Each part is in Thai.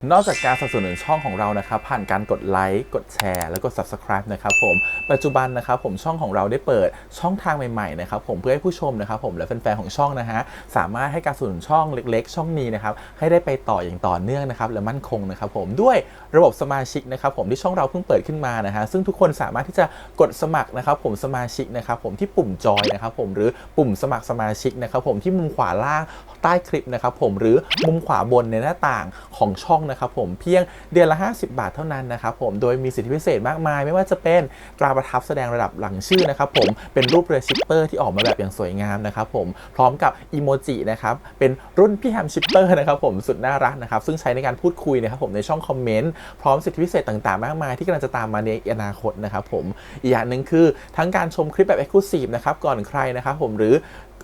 นอกจากการสนับสนุนช่องของเรานะครับผ่านการกดไลค์กดแชร์แล้วก็ Subscribe นะครับผมปัจจุบันนะครับผมช่องของเราได้เปิดช่องทางใหม่ๆนะครับผมเพื่อให้ผู้ชมนะครับผมและแฟนๆของช่องนะฮะสามารถให้การสนับสนุนช่องเล็กๆช่องนี้นะครับให้ได้ไปต่ออย่างต่อเนื่องนะครับและมั่นคงนะครับผมด้วยระบบสมาชิกนะครับผมที่ช่องเราเพิ่งเปิดขึ้นมานะฮะซึ่งทุกคนสามารถที่จะกดสมัครนะครับผมสมาชิกนะครับผมที่ปุ่มจอยนะครับผมหรือปุ่มสมัครสมาชิกนะครับผมที่มุมขวาล่างใต้คลิปนะครับผมหรือมุมขวาบนในหน้าต่างของช่องนะครับผมเพียงเดือนละ50 บาทเท่านั้นนะครับผมโดยมีสิทธิพิเศษมากมายไม่ว่าจะเป็นตราประทับแสดงระดับหลังชื่อนะครับผมเป็นรูปเรือชิปเปอร์ที่ออกมาแบบอย่างสวยงามนะครับผมพร้อมกับอีโมจินะครับเป็นรุ่นพี่แฮมชิปเปอร์นะครับผมสุดน่ารักนะครับซึ่งใช้ในการพูดคุยนะครับผมในช่องคอมเมนต์พร้อมสิทธิพิเศษต่างๆมากมายที่กำลังจะตามมาในอนาคตนะครับผมอีกอย่างหนึ่งคือทั้งการชมคลิปแบบ Exclusive นะครับก่อนใครนะครับผมหรือ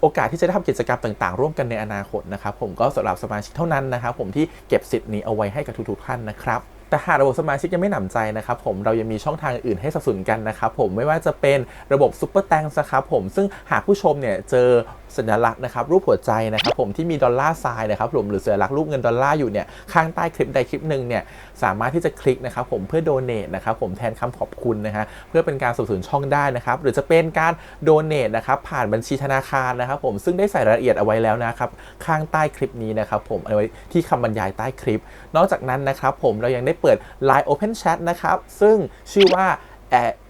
โอกาสที่จะได้ทำกิจกรรมต่างๆร่วมกันในอนาคตนะครับผมก็สำหรับสมาชิกเท่านั้นนะครับผมที่เก็บสิทธิ์นี้เอาไว้ให้กับทุกๆท่านนะครับแต่หากระบบสมาชิกยังไม่หนำใจนะครับผมเรายังมีช่องทางอื่นให้สนับสนุนกันนะครับผมไม่ว่าจะเป็นระบบซุปเปอร์แตงนะครับผมซึ่งหากผู้ชมเนี่ยเจอสัญลักษณ์นะครับรูปหัวใจนะครับผมที่มีดอลลาร์ไซน์นะครับผมหรือสัญลักษณ์รูปเงินดอลลาร์อยู่เนี่ยข้างใต้คลิปใดคลิปหนึ่งเนี่ยสามารถที่จะคลิกนะครับผมเพื่อโดเนทนะครับผมแทนคำขอบคุณนะฮะเพื่อเป็นการสนับสนุนช่องได้นะครับหรือจะเป็นการโดเนทนะครับผ่านบัญชีธนาคารนะครับผมซึ่งได้ใส่รายละเอียดเอาไว้แล้วนะครับข้างใต้คลิปนี้นะครับผมเอาไว้ที่คำบรรยายใต้คลิปนอกจากนั้นนะครับผมเรายังได้เปิด Line Open Chat นะครับซึ่งชื่อว่า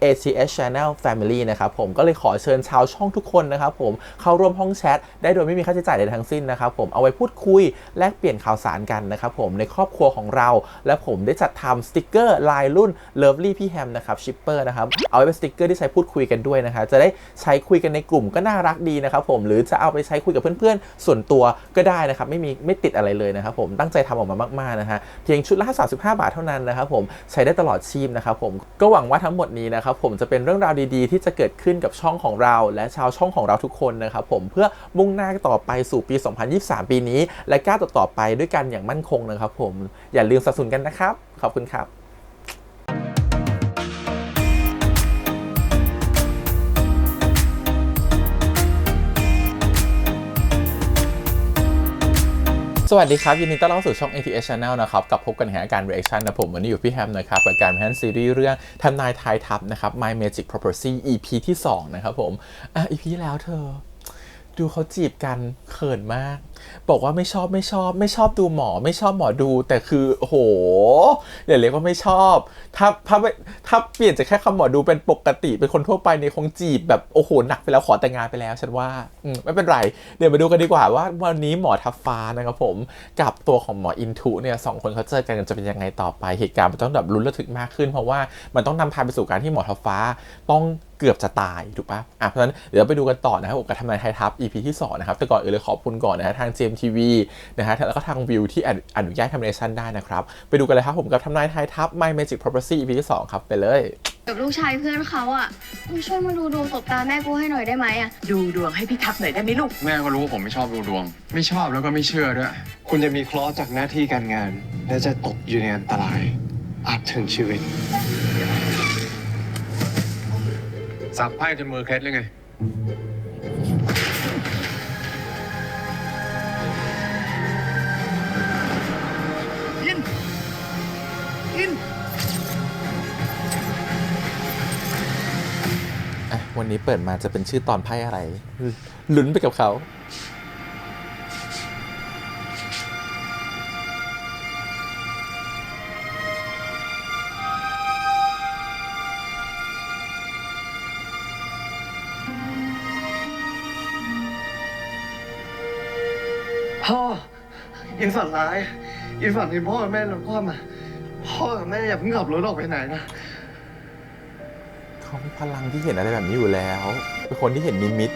ACS Channel Family นะครับผมก็เลยขอเชิญชาวช่องทุกคนนะครับผมเข้าร่วมห้องแชทได้โดยไม่มีค่าใช้จ่ายใดทั้งสิ้นนะครับผมเอาไว้พูดคุยแลกเปลี่ยนข่าวสารกันนะครับผมในครอบครัวของเราและผมได้จัดทำสติกเกอร์ลายรุ่น Lovely พี่แฮมนะครับชิปเปอร์นะครับเอาไว้เป็นสติกเกอร์ที่ใช้พูดคุยกันด้วยนะครับจะได้ใช้คุยกันในกลุ่มก็น่ารักดีนะครับผมหรือจะเอาไปใช้คุยกับเพื่อนๆส่วนตัวก็ได้นะครับไม่ติดอะไรเลยนะครับผมตั้งใจทำออกมามากๆนะฮะเพียงชุดละ35 บาทเท่านั้นนะครับผมใช้ได้ตลอดชีพนะครับผมก็หวังว่าทั้งหมดนี้นะครับผมจะเป็นเรื่องราวดีๆที่จะเกิดขึ้นกับช่องของเราและชาวช่องของเราทุกคนนะครับผมเพื่อมุ่งหน้าต่อไปสู่ปี 2023 ปีนี้และก้าวต่อไปด้วยกันอย่างมั่นคงนะครับผมอย่าลืมสนับสนุนกันนะครับขอบคุณครับสวัสดีครับยินดีต้อนรับสู่ช่อง ATS Channel นะครับกับพบกันในการ reaction นะผมวันนี้อยู่พี่แฮมนะครับกับการ reaction ซีรีส์เรื่องทำนายทายทัพนะครับ My Magic Prophecy EP ที่2นะครับผมEP ที่แล้วเธอดูเขาจีบกันเขินมากบอกว่าไม่ชอบดูหมอไม่ชอบหมอดูแต่คือโอ้โหอย่าเรียกว่าไม่ชอบถ้าเปลี่ยนจากแค่คำหมอดูเป็นปกติเป็นคนทั่วไปเนี่ยคงจีบแบบโอ้โหหนักไปแล้วขอแต่งงานไปแล้วฉันว่าไม่เป็นไรเดี๋ยวมาดูกันดีกว่าว่าวันนี้หมอทับฟ้านะครับผมกับตัวของหมออินทุเนี่ย2 คนเขาเจอกันจะเป็นยังไงต่อไปเหตุการณ์มันต้องแบบลุ้นระทึกมากขึ้นเพราะว่ามันต้องนำพาไปสู่การที่หมอทับฟ้าต้องเกือบจะตายถูกปะเพราะฉะนั้นเดี๋ยวไปดูกันต่อนะครับกับทำนายไทยทัพ EP ที่2นะครับแต่ก่อนอื่นเลยขอบคุณก่อนนะฮะทาง GMTV นะฮะแล้วก็ทางวิวที่อนุญาตทำเนชั่นได้นะครับไปดูกันเลยครับผมกับทำนายไทยทัพ My Magic Prophecy EP ที่2ครับไปเลยกับลูกชายเพื่อนเขาอ่ะมึงช่วยมาดูดวงตบตาแม่กูให้หน่อยได้ไหมอ่ะดูดวงให้พี่ทับหน่อยได้ไหมลูกแม่ก็รู้ว่าผมไม่ชอบดูดวงไม่ชอบแล้วก็ไม่เชื่อด้วยคุณจะมีเคราะห์จากหน้าที่การงาน และจะตกอยู่ในอันตรายอาจถึงชีวิตสับไพ่จนมือเคล็ดเลยไงวันนี้เปิดมาจะเป็นชื่อตอนไพ่อะไรลุ้นไปกับเขาพ่ออินฝันร้ายอินฝันเห็นพ่อกับแม่รถคว่ำอ่ะพ่อกับแม่อย่าเพิ่งขับรถออกไปไหนนะเขามีพลังที่เห็นอะไรแบบนี้อยู่แล้วเป็นคนที่เห็นนิมิต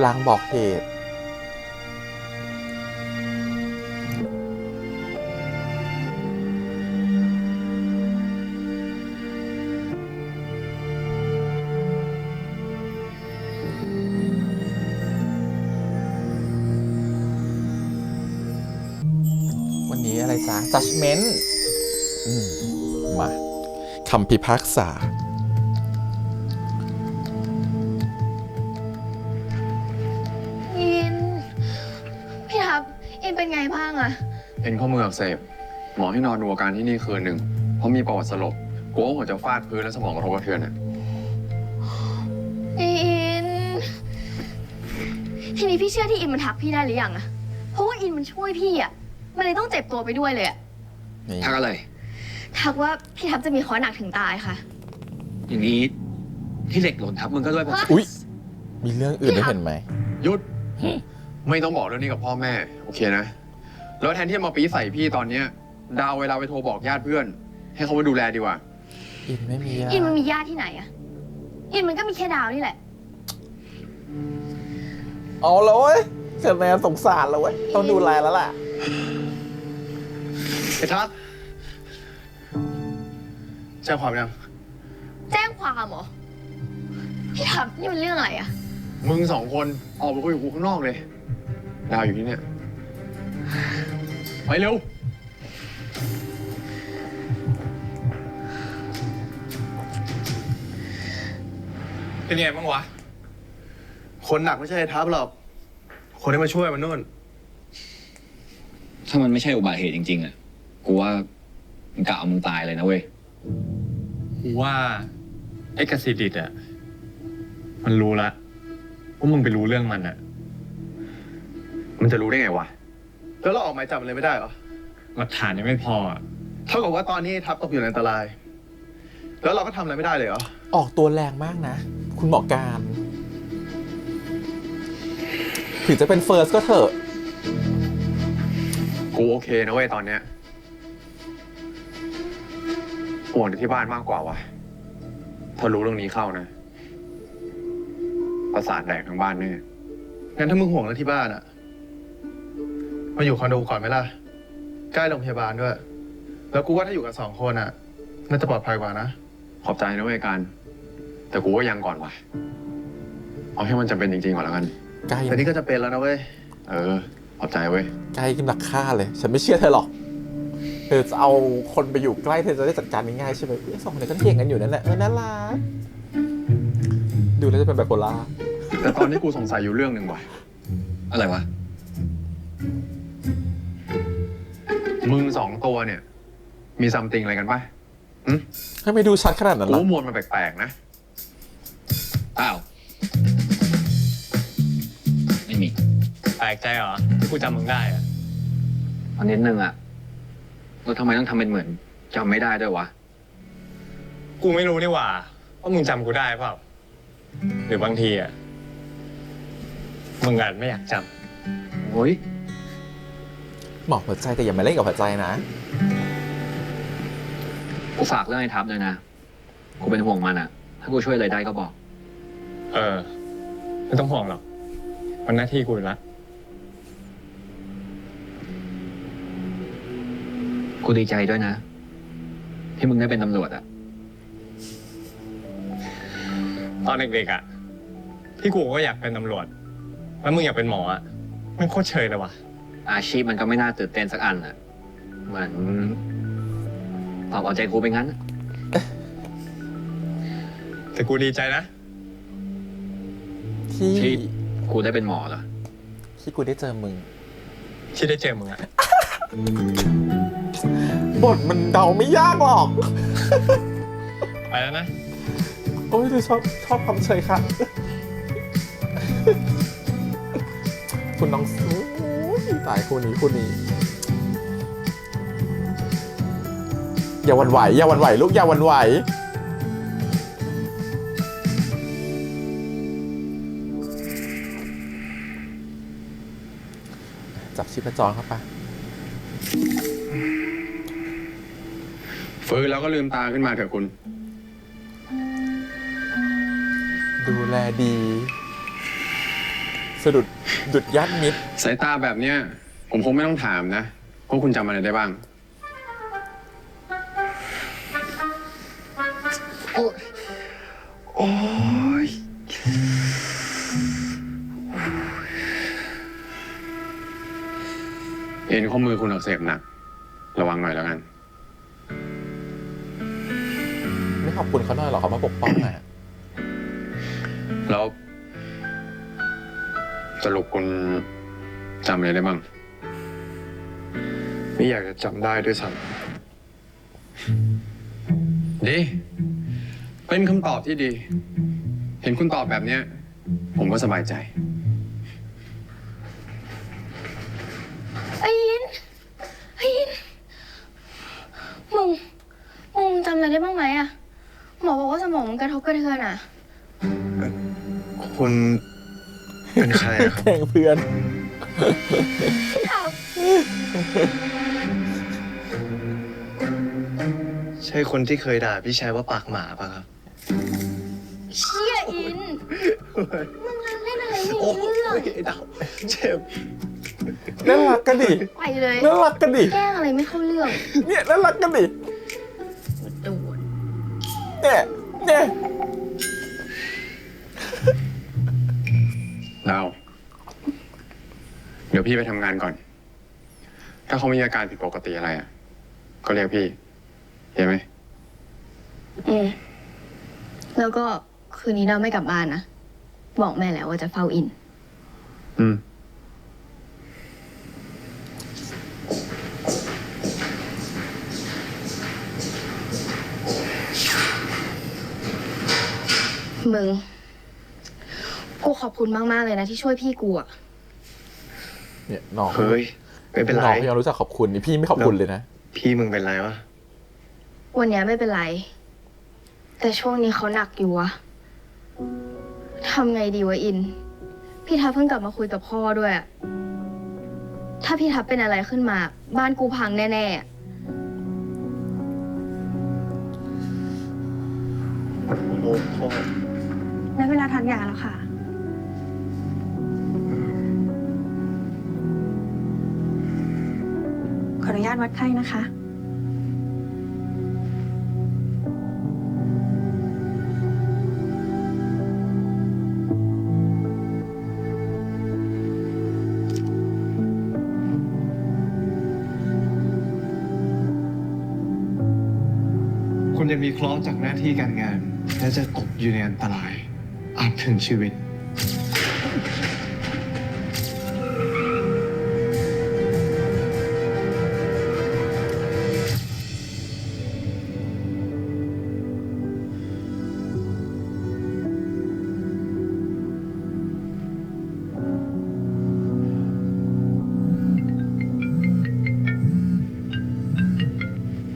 ลางบอกเหตุวันนี้อะไรจ๊ะ judgment มาคำพิพากษาอินพี่ทับอินเป็นไงบ้างอะเอ็นข้อมืออักเสบ หมอให้นอนดูอาการที่นี่คืนหนึ่งเพราะมีประวัติสลบกลัวว่าหัวจะฟาดพื้นและสมองกระทบกระเทือนอ่ะ อิน ทีนี้พี่เชื่อที่อินมันทักพี่ได้หรือยังอะเพราะว่าอินมันช่วยพี่อะมันเลยต้องเจ็บตัวไปด้วยเลยอะ นี่ ทักอะไร ทักว่าพี่ทับจะมีข้อหนักถึงตายค่ะ อย่างนี้ที่เหล็กหล่นทับมึงก็ด้วยป่ะ อุ๊ย มีเรื่องอื่นได้เห็นไหม หยุด ไม่ต้องบอกเรื่องนี้กับพ่อแม่ โอเคนะ แล้วแทนที่จะมาปีใส่พี่ตอนเนี้ยดาวเวลาไปโทรบอกญาติเพื่อน ให้เขามาดูแลดีกว่า อินไม่มีอะ อินมันมีญาติที่ไหนอะอินมันก็มีแค่ดาวนี่แหละ เอาแล้วเว้ยเสร็จแล้วสงสารแล้วเว้ย ต้องดูแลแล้วล่ะ ไอ้ทัศน์แจ้งความยัง แจ้งความเหรอ พี่ทับนี่มันเรื่องอะไรอะ มึงสองคนออกไปคุยกับกูข้างนอกเลย ดาวอยู่ที่เนี่ย ไปเร็ว เป็นไงบ้างวะ คนหนักไม่ใช่ไอ้ทัพหรอก คนที่มาช่วยมันนู่น ถ้ามันไม่ใช่อุบัติเหตุจริงๆอ่ะ กูว่ามันกะเอามึงตายเลยนะเว้ย กูว่าไอ้กสิดิตอ่ะ มันรู้ละว่ามึงไปรู้เรื่องมันอ่ะ มันจะรู้ได้ไงวะ แล้วเราออกหมายจับมันเลยไม่ได้เหรอ หลักฐานยังไม่พออะ เท่ากับว่าตอนนี้ทัพตกอยู่ในอันตราย แล้วเราก็ทำอะไรไม่ได้เลยเหรอ ออกตัวแรงมากนะ คุณหมอการถึงจะเป็นเฟิร์สก็เถอะ กูโอเคนะเว้ยตอนเนี้ยห่วงแต่ที่บ้านมากกว่าวะถ้ารู้เรื่องนี้เข้านะ ประสาทแดกทั้งบ้านแน่ งั้นถ้ามึงห่วงเรื่องที่บ้านอะมาอยู่คอนโดก่อนไหมล่ะ ใกล้โรงพยาบาลด้วย แล้วกูว่าถ้าอยู่กัน2 คนอะน่าจะปลอดภัยกว่านะ ขอบใจนะเว้ยการ แต่กูว่ายังก่อนวะเอาให้มันจำเป็นจริงๆก่อนแล้วกัน ใกล้ แต่นี่ก็จะเป็นแล้วนะเว้ย ขอบใจเว้ย ใกล้กินหนักฆ่าเลย ฉันไม่เชื่อเธอหรอก เธอจะเอาคนไปอยู่ใกล้เธอจะได้จัดการง่ายๆใช่ไหมสองคนนี้ก็เถียงกันอยู่นั่นแหละ น่ารัก ดูแล้วจะเป็นไบโพล่า แต่ตอนนี้กูสงสัยอยู่เรื่องหนึ่งว่ะ อะไรวะ มึง2 ตัวเนี่ย มีซัมติงอะไรกันปะ ทำไมดูชัดขนาดนั้น กู ล่ะ ว่ามวลมันแปลกๆนะ อ้าว ไม่มี แปลกใจเหรอที่กูจำมึงได้อ่ะ อันนิดนึงอ่ะแล้วทำไมต้องทำเป็นเหมือนจำไม่ได้ด้วยวะ กูไม่รู้นี่หว่าว่ามึงจำกูได้เปล่า หรือบางทีอ่ะ มึงอาจไม่อยากจ โอ้ย หมอหัวใจแต่อย่ามาเล่นกับหัวใจนะ กูฝากเรื่องไอ้ทับเลยนะ กูเป็นห่วงมันอ่ะ ถ้ากูช่วยอะไรได้ก็บอก ำไม่ต้องห่วงหรอก มันหน้าที่กูอยู่ละ กูดีใจด้วยนะ ที่มึงได้เป็นตำรวจอ่ะ ตอนเด็กๆอ่ะ ที่กูก็อยากเป็นตำรวจ แล้วมึงอยากเป็นหมออ่ะมันโคตรเชยเลยว่ะ อาชีพมันก็ไม่น่าตื่นเต้นสักอันอ่ะ เหมือนตอบเอาใจกูไปงั้น แต่กูดีใจนะ ที่ ที่กูได้เป็นหมอเหรอ ที่กูได้เจอมึง ที่ได้เจอมึงอ่ะ บทมันเดาไม่ยากหรอก ไปแล้วนะ โอ้ยดูชอบความเฉยค่ะ คุณน้องสู้ตายคู่นี้ อย่าหวั่นไหว อย่าหวั่นไหวลูกอย่าหวั่นไหว จับชีพจรเข้าไป ฟื้นแล้วก็ลืมตาขึ้นมาเถอะคุณ ดูแลดี สะดุดดุดยัดมิด สายตาแบบเนี้ย ผมคงไม่ต้องถามนะว่าคุณจำอะไรได้บ้าง โอ้ย เอ็นข้อมือคุณอักเสบหนัก ระวังหน่อยแล้วกัน ไม่ขอบคุณเขาหน่อยหรอเขามาปกป้องอ่ะ แล้วสรุปคุณจำอะไรได้บ้าง ไม่อยากจะจำได้ด้วยซ้ ดี เป็นคำตอบที่ดี เห็นคุณตอบแบบเนี้ย ผมก็สบายใจ ไอ้ยินมึงจำอะไรได้บ้างไหมอะหมอบอกว่าสมองมันกระทบกระเทือนอะ ำคุณเป็นใครอะครับ แข่งเพื่อน ใช่คนที่เคยด่าพี่ชายว่าปากหมาป่ะครับ เชี่ยอิน มึงเล่นอะไรไม่รู้เรื่อง เจ็บ น่ารักกันดิ ไปเลย น่ารักกันดิ แกล้งอะไรไม่เข้าเรื่อง เนี่ยน่ารักกันดิ โดน เนี่ย เรา เดี๋ยวพี่ไปทำงานก่อน ถ้าเขามีอาการผิดปกติอะไรอ่ะ ก็เรียกพี่ เห็นไหม แล้วก็คืนนี้เราไม่กลับบ้านนะ บอกแม่แล้วว่าจะเฝ้าอิน อืม มึง กูขอบคุณมากๆเลยนะที่ช่วยพี่กูอะ เนี่ยน้อง เฮ้ย ไม่เป็นไร น้องยังรู้จักขอบคุณนี่พี่ไม่ขอบคุณเลยนะ พี่มึงเป็นไรวะ วันนี้ไม่เป็นไร แต่ช่วงนี้เขาหนักอยู่วะทำไงดีวะอิน พี่ทัพเพิ่งกลับมาคุยกับพ่อด้วยอะถ้าพี่ทัพเป็นอะไรขึ้นมา บ้านกูพังแน่ๆอะ โอ้โห ได้เวลาทานยาแล้วค่ะ ขออนุญาตวัดไข้นะคะ คุณยังมีเคราะห์จากหน้าที่การงาน และจะตกอยู่ในอันตราย อาจถึงชีวิต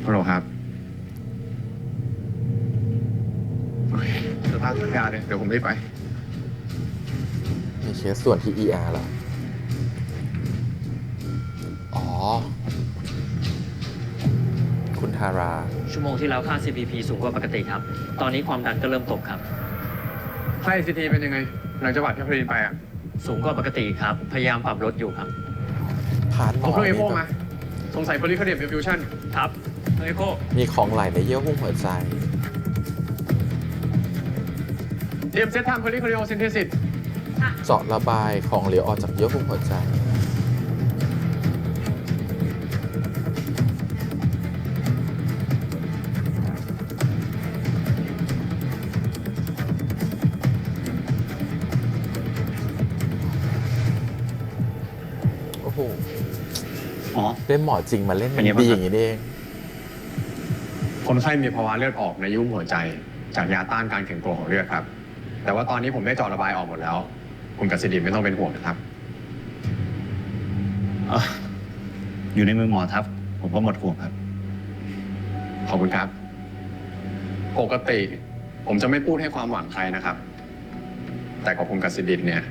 ฮัลโหลครับ โอเคจะตั้งสัญญาเลย เดี๋ยวผมรีบไป มีเคสส่วนที่ ER เหรอ อ๋อ คุณทารา ชั่วโมงที่แล้วค่า CPP สูงกว่าปกติครับ ตอนนี้ความดันก็เริ่มตกครับ ค่า ICT เป็นยังไง หลังจากบัตรแคปเปอร์ไปอ่ะ สูงกว่าปกติครับ พยายามปรับลดอยู่ครับ ผ่านหม เอา อ เครื่องเอ นี่ โฟ แบบ มา สงสัยโพลิคาเดียมฟิวชั่น ครับเฮ้ยโก้ มีของไหลในเยื่อหุ้มหัวใจ เตรียมเซตทำโพลิคาเดียมซินเทซิส เจาะระบายของเหลวออกจากเยื่อหุ้มหัวใจ โอ้โห อ๋อ ได้หมอจริงมาเล่น เป็นไงบ้าง ดีอย่างนี้นี่เอง คนไข้มีภาวะเลือดออกในยุ่มหัวใจ จากยาต้านการแข็งตัวของเลือดครับ แต่ว่าตอนนี้ผมได้เจาะระบายออกหมดแล้ว คุณกัสสิดินไม่ต้องเป็นห่วงนะครับ อยู่ในมือหมอทัพผมก็หมดห่วงครับ ขอบคุณครับ ปกติผมจะไม่พูดให้ความหวังใครนะครับ แต่กับคุณกัสสิดินเนี่ย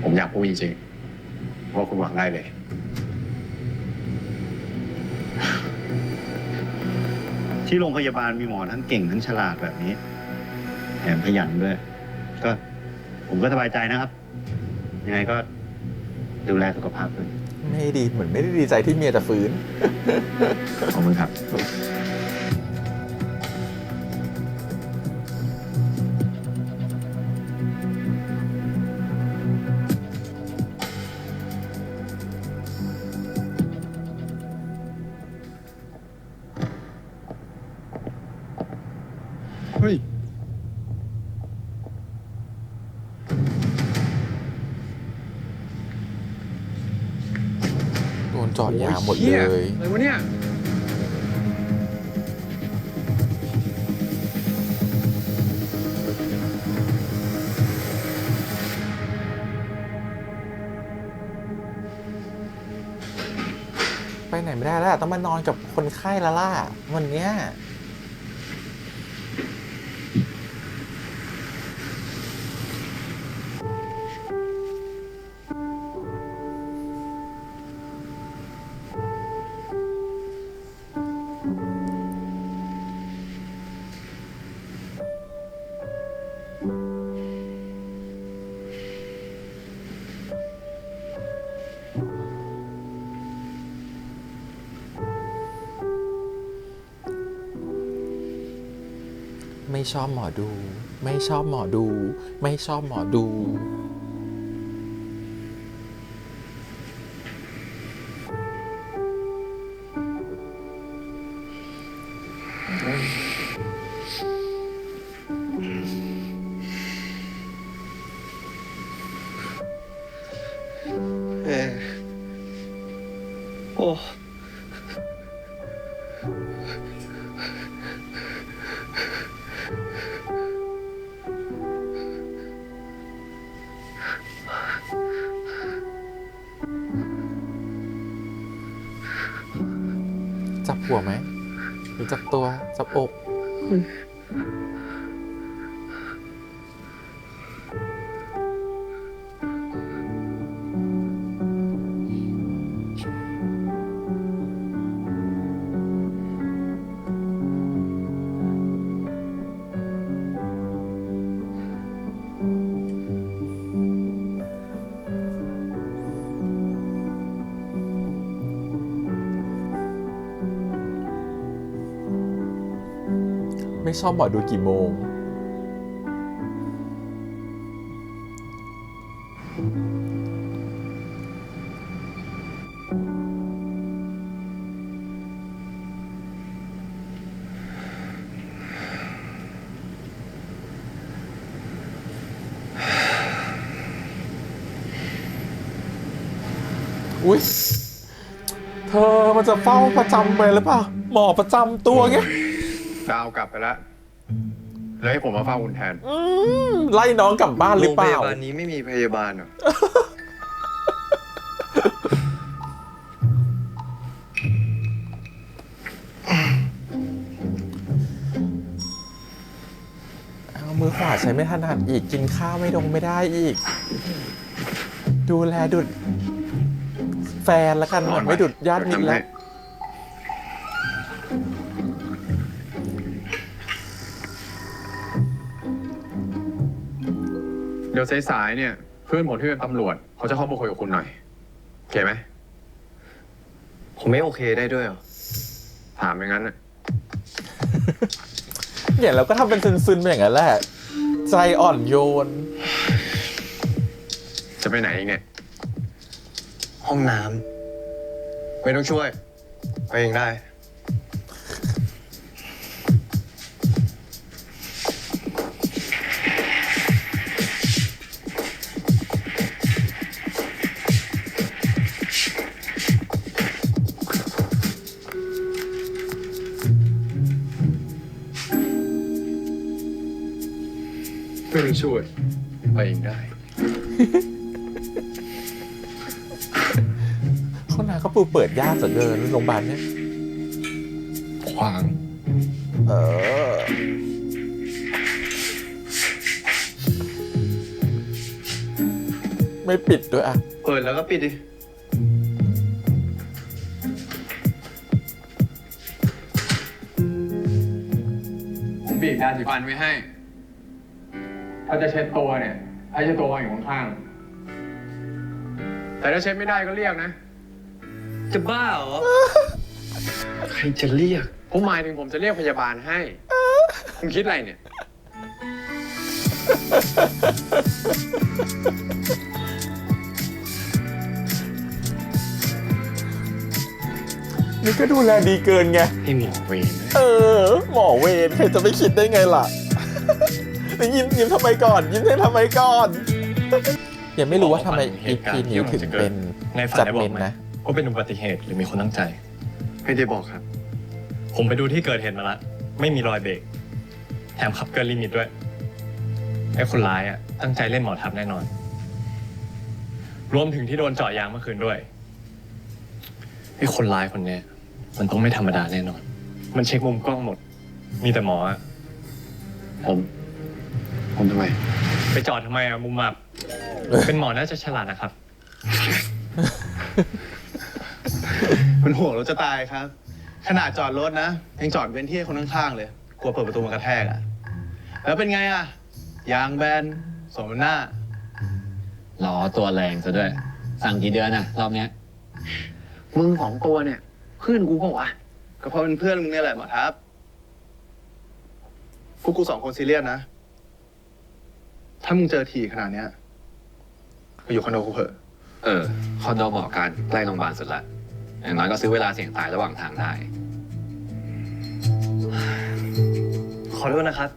ผมอยากพูดจริงๆว่าคุณหวังได้เลย ที่โรงพยาบาลมีหมอทั้งเก่งทั้งฉลาดแบบนี้ แถมขยันด้วย ก็ผมก็สบายใจนะครับ ยังไงก็ดูแลสุขภาพด้วย ไม่ดีเหมือนไม่ได้ดีใจที่เมียจะฟื้น ขอบคุณครับ เฮ้ย โดน เจาะยางหมดเลย อะไรวะเนี่ย ไปไหนไม่ได้แล้วต้องมานอนกับคนไข้แล้วล่ะวันเนี้ยไม่ชอบหมอดู ไม่ชอบหมอดู ไม่ชอบหมอดู โอ้ จับหัวไหมหรือจับตัว จับอก ไม่ชอบหมอดูกี่โมง อุ๊ย เธอมันจะเฝ้าประจำไปหรือเปล่า หมอประจำตัวไง ดาวกลับไปแล้วเลยให้ผมมาเฝ้าคุณแทน ไล่น้องกลับบ้านหรือเปล่า โรงพยาบาลนี้ไม่มีพยาบาลเหรอ เอามือขวาใช้ไม่ถนัดอีกกินข้าวไม่ได้อีก ดูแลดุดแฟนแล้วกันไม่ดุดญาติมิตรแล้ว เดี๋ยวสายๆเนี่ย เพื่อนผมที่เป็นตำรวจเขาจะเข้ามาคุยกับคุณหน่อยโอเคไหม ผมไม่โอเคได้ด้วยเหรอ ถามอย่างนั้นน่ะ เนี่ยเราก็ทำเป็นซึนๆไปอย่างนั้นแหละ ใจอ่อนโยน จะไปไหนอีกเนี่ย ห้องน้ำไม่ต้องช่วย ไปเองได้ ไม่ต้องช่วย ไปเองได้ เขานาก็ปูเปิดยากเหลือเกินโรงพยาบาลเนี่ย ขวาง เออ ไม่ปิดด้วยอ่ะ เปิดแล้วก็ปิดดิ ผมบีบยาสีฟันไว้ให้ ถ้าจะเช็ดตัวเนี่ย ให้เช็ดตัววางอยู่ข้างๆ แต่ถ้าเช็ดไม่ได้ก็เรียกนะ จะบ้าเหรอ ใครจะเรียก ผมหมายถึงผมจะเรียกพยาบาลให้ คุณคิดอะไรเนี่ย นี่ก็ดูแลดีเกินไง ให้หมอเวรนะ เออ หมอเวรใครจะไม่คิดได้ไงล่ะ ยิ้มทำไมก่อน ยิ้มให้ทำไมก่อน ยังไม่รู้ว่าทำไม EP นี้ถึงเป็น ในฝัน จัด ได้บอ เม ก น ไหม นะ ผ ว่าเป็นอุบัติเหตุหรือมีคนตั้งใจ ไม่ได้บอกครับ ผมไปดูที่เกิดเหตุมาละไม่มีรอยเบรกแถมขับเกินลิมิตด้วยไอ้คนร้ายอ่ะตั้งใจเล่นหมอทับแน่นอน รวมถึงที่โดนเจาะยางเมื่อคืนด้วยไอ้คนร้ายคนเนี้ยมันต้องไม่ธรรมดาแน่นอน มันเช็คมุมกล้องหมด มีแต่หมออ่ะ ผมทำไม ไปจอดทำไมอ่ะมุมอับ เป็นหมอน่าจะฉลาดนะครับ มันห่วงรถจะตายครับ ขนาดจอดรถนะยังจอดเว้นที่ให้คนข้างๆเลย กลัวเปิดประตูมากระแทกอะแล้วเป็นไงอะยางแบนสมน้ำหน้า ล้อตัวแรงซะด้วย สั่งกี่เดือนอะรอบเนี้ย มึง2 ตัวเนี่ย เพื่อนกูก็วะก็เพราะเป็นเพื่อนมึงเนี่ยแหละหมอทับพวกกู2 คนซีเรียสนะ ถ้ามึงเจอทีขนาดเนี้ยไปอยู่คอนโดกูเถอะ คอนโดเหมาะกันใกล้โรงพยาบาลสุดละ อย่างน้อยก็ซื้อเวลาเสี่ยงตายระหว่างทางได้ ขอโทษนะครับ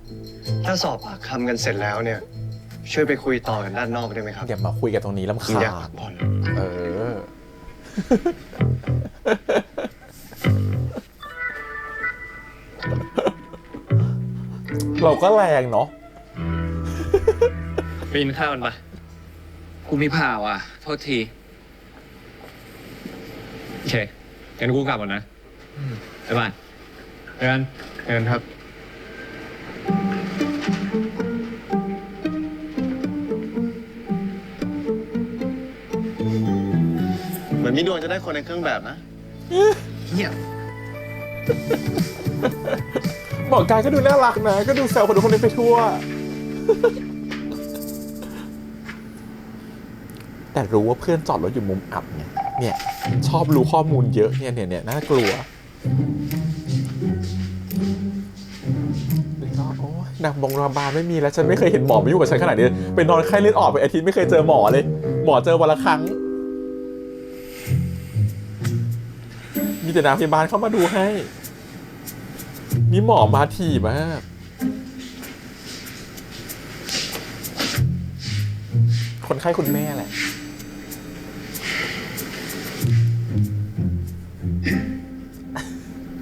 ถ้าสอบปากคำกันเสร็จแล้วเนี่ย ช่วยไปคุยต่อกันด้านนอกได้ไหมครับ อย่ามาคุยกันตรงนี้ลำคา อยาก ญ พักผ่อน เออ เราก็แรงเนาะ ไปกินข้าวกันปะ กูมีผ่าว่ะ โทษที โอเคงั้นกูกลับก่อนนะ บ๊ายบาย เจอกัน เงินครับ เหมือนมีดวงจะได้คนในเครื่องแบบนะ หมอกายก็ดูน่ารักนะ ก็ดูแซวคนดูคนนี้ไปทั่ว แต่รู้ว่าเพื่อนจอดรถอยู่มุมอับเนี่ย ชอบรู้ข้อมูลเยอะเนี่ยน่ากลัวแล้วก็โอ้ยนางบงราบาลไม่มีแล้วฉันไม่เคยเห็นหมอมายุ่งกับฉันขนาดนี้ไปนอนไข้เลือดออกไปอาทิตย์ไม่เคยเจอหมอเลย หมอเจอวันละครั้ง มีแต่นางพยาบาลเข้ามาดูให้ นี่หมอมาถี่มาก คนไข้คุณแม่แหละ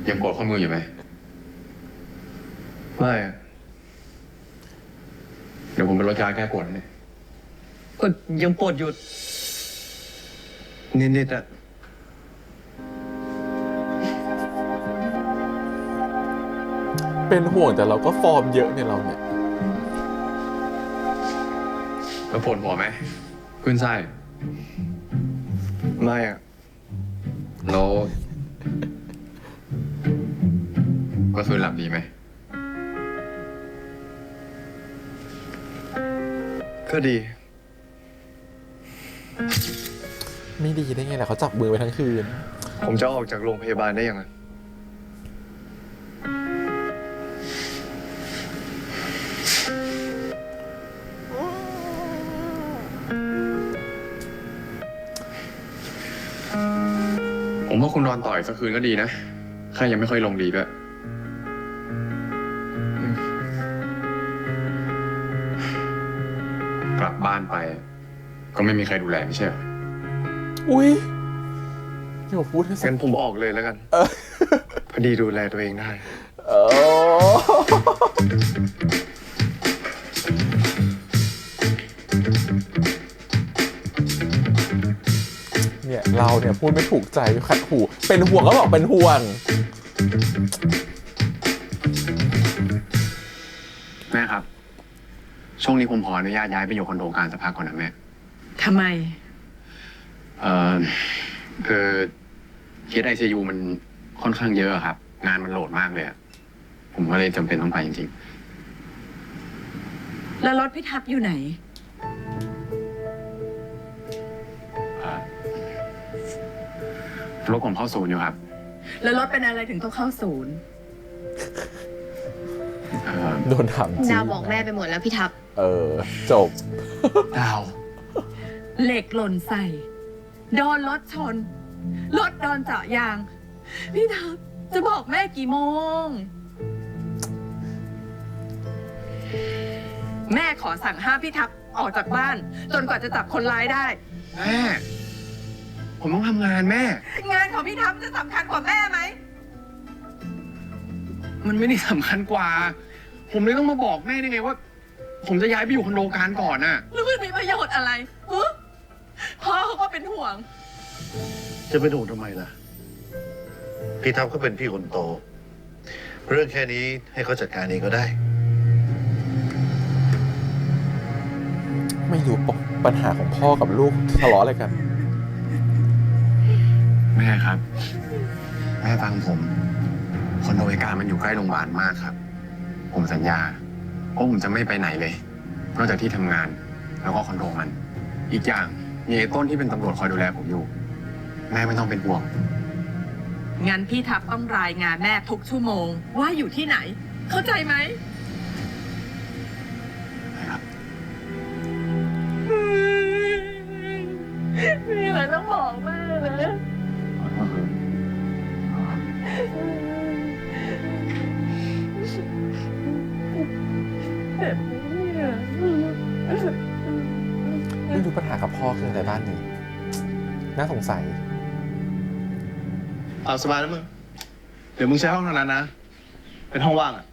ยังกดข้อมืออยู่ไหม ไม่อะ เดี๋ยวผมเป็นรถยาแก้ปวดเนี่ย ก็ยังปวดอยู่ นิดๆอะ เป็นห่วงแต่เราก็ฟอร์มเยอะเนี่ยเราเนี่ย แล้วปวดหัวไหมขึ้นไส้ ไม่อะ แล้วเมื่อคืนหลับดีไหม ก็ดี ไม่ดีได้ไงล่ะเขาจับมือไปทั้งคืน ผมจะออกจากโรงพยาบาลได้ยังไง ผมว่าคุณนอนต่ออีกสักคืนก็ดีนะไข้ยังไม่ค่อยลงดีด้วยกลับบ้านไป ก็ไม่มีใครดูแลไม่ใช่เหรอ อุ้ยอย่าพูดให้สั งั้นผมออกเลยแล้วกัน พอดีดูแลตัวเองได้ เออเนี่ยเราเนี่ยพูดไม่ถูกใจขัดหู เป็นห่วงก็บอกเป็นห่วง แม่ครับ ช่วงนี้ผมขออนุญาตย้ายไปอยู่คอนโดกลางสักพักก่อนนะแม่ ทำไม คือเคส ICU มันค่อนข้างเยอะครับ งานมันโหลดมากเลยอะผมก็เลยจำเป็นต้องไปจริง แล้วรถพี่ทับอยู่ไหน รถผมเข้าศูนย์อยู่ครับ แล้วรถเป็นอะไรถึงต้องเข้าศูนย์ โดนถามจริง ดาวบอกแม่ไปหมดแล้วพี่ทับ จบ ดาว เหล็กหล่นใส่ โดนรถชน รถโดนเจาะยาง พี่ทับจะบอกแม่กี่โมง แม่ขอสั่งห้ามพี่ทับออกจากบ้าน จนกว่าจะจับคนร้ายได้ แม่ ผมต้องทำงานแม่ งานของพี่ทัพจะสำคัญกว่าแม่ไหม มันไม่ได้สำคัญกว่า ผมเลยต้องมาบอกแม่ได้ไงว่า ผมจะย้ายไปอยู่คอนโดการก่อนน่ะ แล้วมันมีประโยชน์อะไรฮะพ่อเขาก็เป็นห่วง จะเป็นห่วงทำไมล่ะ พี่ทัพเขาเป็นพี่คนโต เรื่องแค่นี้ให้เขาจัดการเองก็ได้ ไม่รู้ปัญหาของพ่อกับลูกทะเลาะอะไรกัน แม่ครับ แม่ฟังผมคอนโดการมันอยู่ใกล้โรงพยาบาลมากครับ ผมสัญญาว่าผมจะไม่ไปไหนเลยนอกจากที่ทำงาน แล้วก็คอนโดมัน อีกอย่างมีไอ้ต้นที่เป็นตำรวจคอยดูแลผมอยู่ แม่ไม่ต้องเป็นห่วง งั้นพี่ทัพต้องรายงานแม่ทุกชั่วโมง ว่าอยู่ที่ไหน เข้าใจไหม นะครับ มีอะไรต้องบอกแม่นะ ไม่รู้ปัญหากับพ่อคืออะไรบ้านนี้ น่าสงสัย เอาสบายแล้วมึง เดี๋ยวมึงใช้ห้องทางนั้นนะ เป็นห้องว่างอ่ะ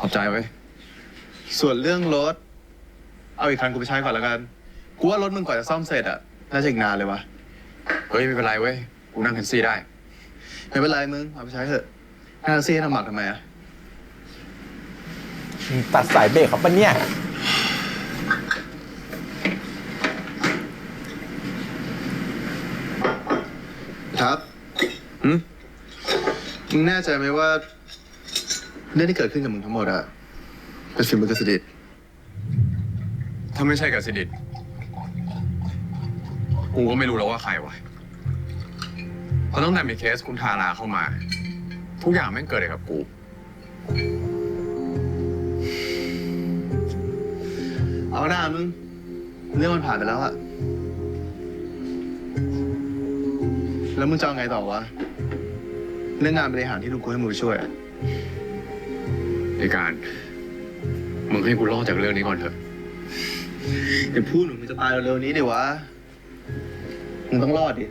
ขอบใจไว้ย ส่วนเรื่องรถ เอาอีกคันกูไปใช้ก่อนแล้วกัน กูว่ารถมึงก่อนจะซ่อมเสร็จอ่ะ น่าจะอีกนานเลยวะ เฮ้ยไม่เป็นไรเว้ย กูนั่งแท็กซี่ได้ ไม่เป็นไรมึง เอาไปใช้เถอะนั่งแท็กซี่ให้ทำหมักทำไมอ่ะ ตัดสายเบรกเขาปะเนี่ย ครับ มึงแน่ใจไหมว่า เรื่องที่เกิดขึ้นกับมึงทั้งหมดอะเป็นฝีมือกสิดิต ถ้าไม่ใช่กับสิดิตกูก็ไม่รู้แล้วว่าใครวะเพราะตั้งแต่มีเคสคุณทาราเข้ามา ทุกอย่างแม่งเกิดกับกู เอาหน้ามึง เรื่องมันผ่านไปแล้วอะแล้วมึงจะเอาไงต่อวะ เรื่องงานบริหารที่ลุงกูให้มึงไปช่วยอะ ในการ มึงให้กูรอดจากเรื่องนี้ก่อนเถอะ อย่าพูดหนูมึงจะตายเร็วๆนี้ดิวะ มึงต้องรอดดิ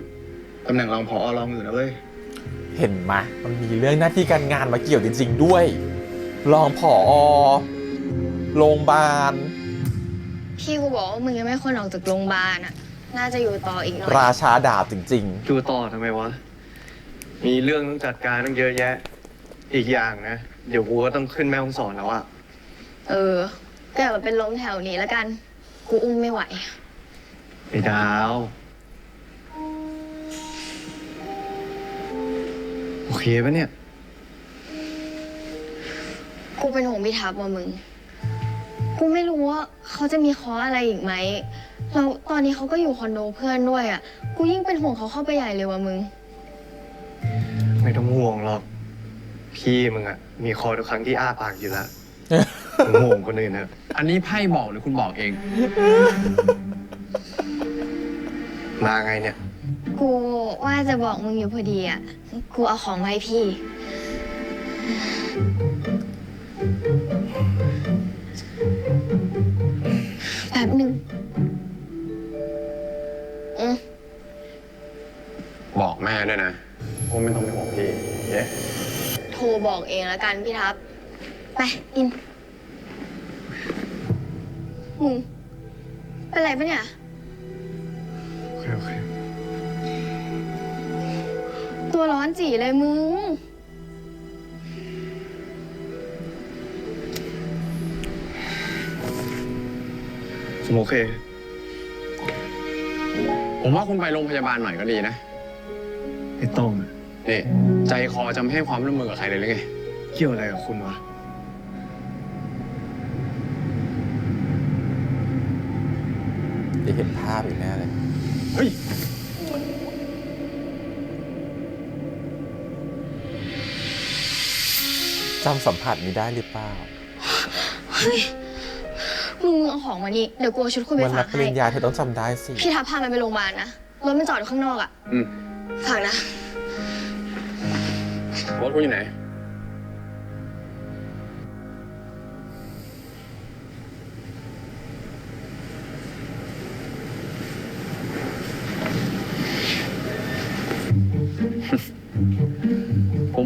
ตำแหน่งรองผอรองอยู่นะเว้ย เห็นไหมมันมีเรื่องหน้าที่การงานมาเกี่ยวจริงๆด้วย รองผอโรงพยาบาล พี่กูบอกว่ามึงยังไม่ควรออกจากโรงพยาบาลอ่ะ น่าจะอยู่ต่ออีกหน่อย ราชาดาบจริง อยู่ต่อทำไมวะ มีเรื่องต้องจัดการตั้งเยอะแยะ อีกอย่างนะ เดี๋ยวกูก็ต้องขึ้นแม่ฮ่องสอนแล้วอะ ก็อย่ามาเป็นลมแถวนี้แล้วกัน กูอุ้มไม่ไหว ไอ้ดาว โอเคปะเนี่ย กูเป็นห่วงพี่ทัพว่ะมึง กูไม่รู้ว่าเขาจะมีเคออะไรอีกไหมแล้วตอนนี้เขาก็อยู่คอนโดเพื่อนด้วยอ่ะ กูยิ่งเป็นห่วงเขาเข้าไปใหญ่เลยว่ะมึง ไม่ต้องห่วงหรอก พี่มึงอะมีคอทุกครั้งที่อ้าปากอยู่แล้ว มึงห่วงคนอื่นเถอะ อันนี้ไพ่บอกหรือคุณบอกเอง มาไงเนี่ย กูว่าจะบอกมึงอยู่พอดีอ่ะ กูเอาของมาให้พี่ แป๊บหนึ่ง บอกแม่ด้วยนะว่าไม่ต้องเป็นห่วงพี่เย้ โทรบอกเองแล้วกันพี่ทัพ ไปอิน มึง เป็นไรปะเนี่ย โอเคโอเค ตัวร้อนจีเลยมึง ผมโอเค ผมว่าคุณไปโรงพยาบาลหน่อยก็ดีนะ ไอ้ต้องอะ นี่ใจคอจะไม่ให้ความร่วมมือกับใครเลยหรือไง เกี่ยวอะไรกับคุณวะ ๆจะเห็นภาพอีกแน่เลย เฮ้ย จำสัมผัสนี้ได้หรือเปล่า มึงเอาของมานี่ เดี๋ยวกูเอาชุดคุยไป วัน ฝา รับ ก ป ให้ ริญญาเธอต้องจำได้สิ พี่ทัพพามันไปโรงพยาบาลนะ รถมันจอดอยู่ข้างนอกอ่ะ ฝากนะ รถคุณอยู่ไหน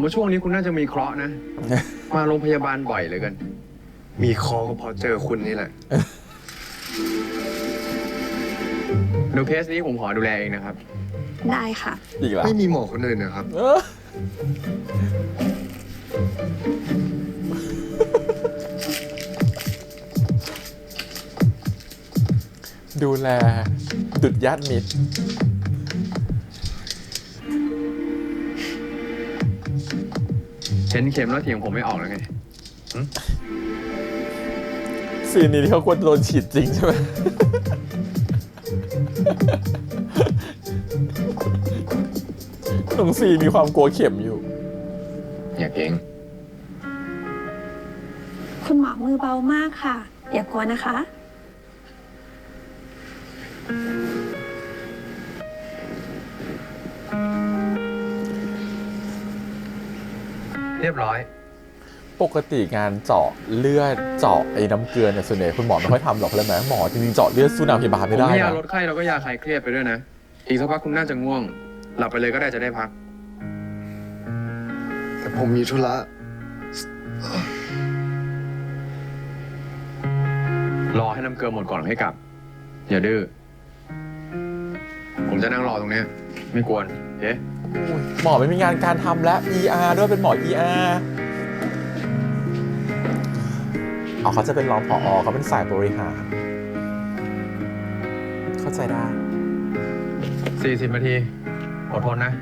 ว่าช่วงนี้คุณน่าจะมีเคราะห์นะ มาโรงพยาบาลบ่อยเหลยกัน มีคอก็เพอเจอคุณนี่แหละ เดี๋ยวเคสนี้ผมขอดูแลเองนะครับ ได้ค่ะ อีกแล้ว ไม่มีหมอคนอื่นนะครับ เออดูแลดุดญาติมิตร เห็นเข็มแล้วเถียงผมไม่ออกแล้วไง ซีนนี้ที่เขาควรโดนฉีดจริงใช่ไหม น้องซีมีความกลัวเข็มอยู่ อย่าเก่ง คุณหมอมือเบามากค่ะ อย่ากลัวนะคะ เรียบร้อย ปกติงานเจาะเลือดเจาะไอ้น้ำเกลือเนี่ยส่วนใหญ่คุณหมอไม่ค่อยทำหรอกใช่ไหมหมอจริงๆเจาะเลือดสู้นางพยาบาล ผม ไม่ได้ ให้ยา นะ ลดไข้แล้วก็ยาคลายเครียดไปด้วยนะ อีกสักพักคุณน่าจะง่วง หลับไปเลยก็ได้จะได้พัก แต่ผมมีธุระ รอให้น้ำเกลือหมดก่อนให้กลับ อย่าดื้อ ผมจะนั่งรอตรงเนี้ยไม่กวนเอ๊ะ อุ๊ยหมอไม่มีงานการทำแล้ว ER ด้วยเป็นหมอ ER อ๋อเขาจะเป็นรองผอเขาเป็นสายบริหาร เข้าใจได้ 40 นาที อดทนนะ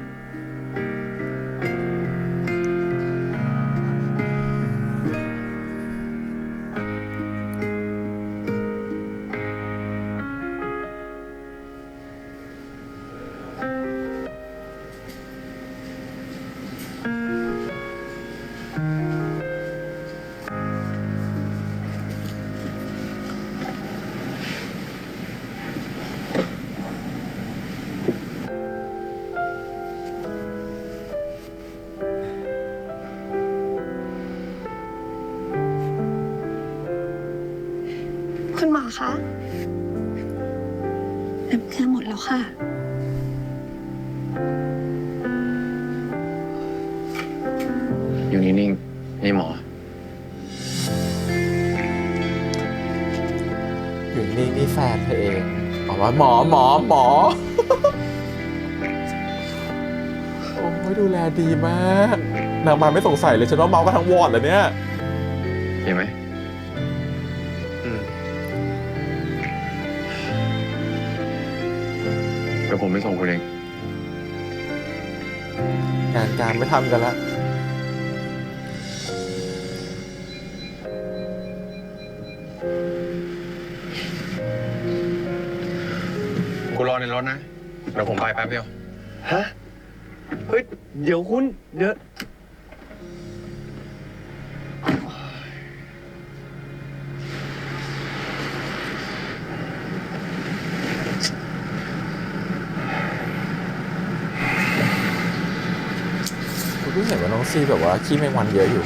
คุณหมอคะ น้ำเกลือหมดแล้วค่ะ อยู่นิ่งๆนี่หมอ อยู่นี่แฟนเธอเองบอกว่าหมอ โอ้ยดูแลดีมากนางมาไม่สงสัยเลยฉันว่าเมากันทั้งวอร์ดเลยเนี่ย เห็นไหม เดี๋ยวผมไปส่งคุณเอง งานการไม่ทำกันละ คุณรอในรถนะ เดี๋ยวผมไปแป๊บเดียว ฮะ เฮ้ย เดี๋ยวคุณ เดี๋ยว คุณพี่เห็นว่าน้องซีแบบว่าขี้แมงวันเยอะอยู่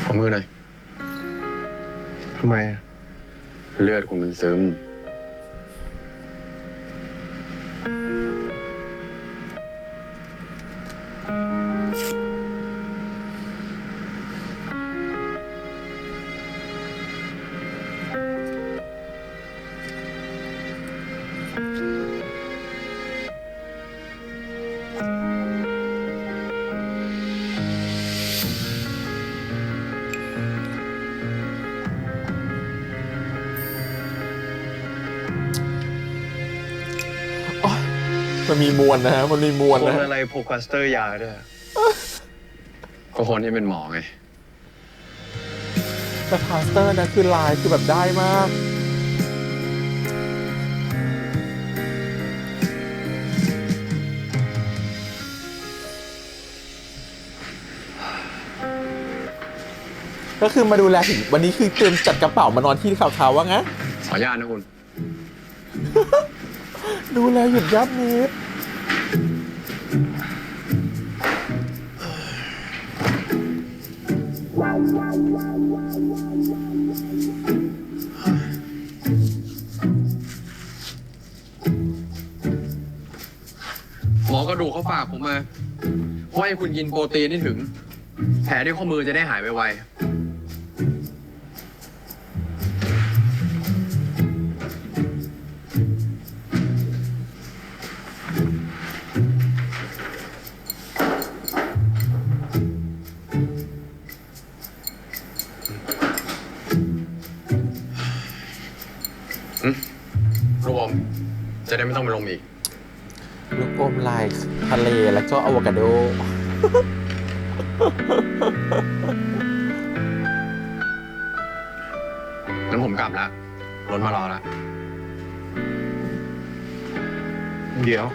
ขอมือหน่อย ทำไมอะ เลือดคุณมันซึม มันมีมวลนะฮะ มันมีมวล คน นะฮะ อะไรพกพลาสเตอร์ยาด้วย ก็คนที่เป็นหมอไง แต่พาสเตอร์นะคือลายคือแบบได้มาก ค ก็คือมาดูแลถึงวันนี้คือเตรียมจัดกระเป๋ามานอนที่เขาว่างั้น ขออนุญาตนะคุณ ดูแลหยุดยับนิด หมอกระดูกเขาฝากผมมาว่าให้คุณกินโปรตีนให้ถึง แผลที่ข้อมือจะได้หายไวๆรวมจะได้ไม่ต้องไปลงอีก ลูกอมลายทะเลแล้วก็อะโวคาโด งั้นผมกลับแล้วรถมารอแล้ว เดี๋ยว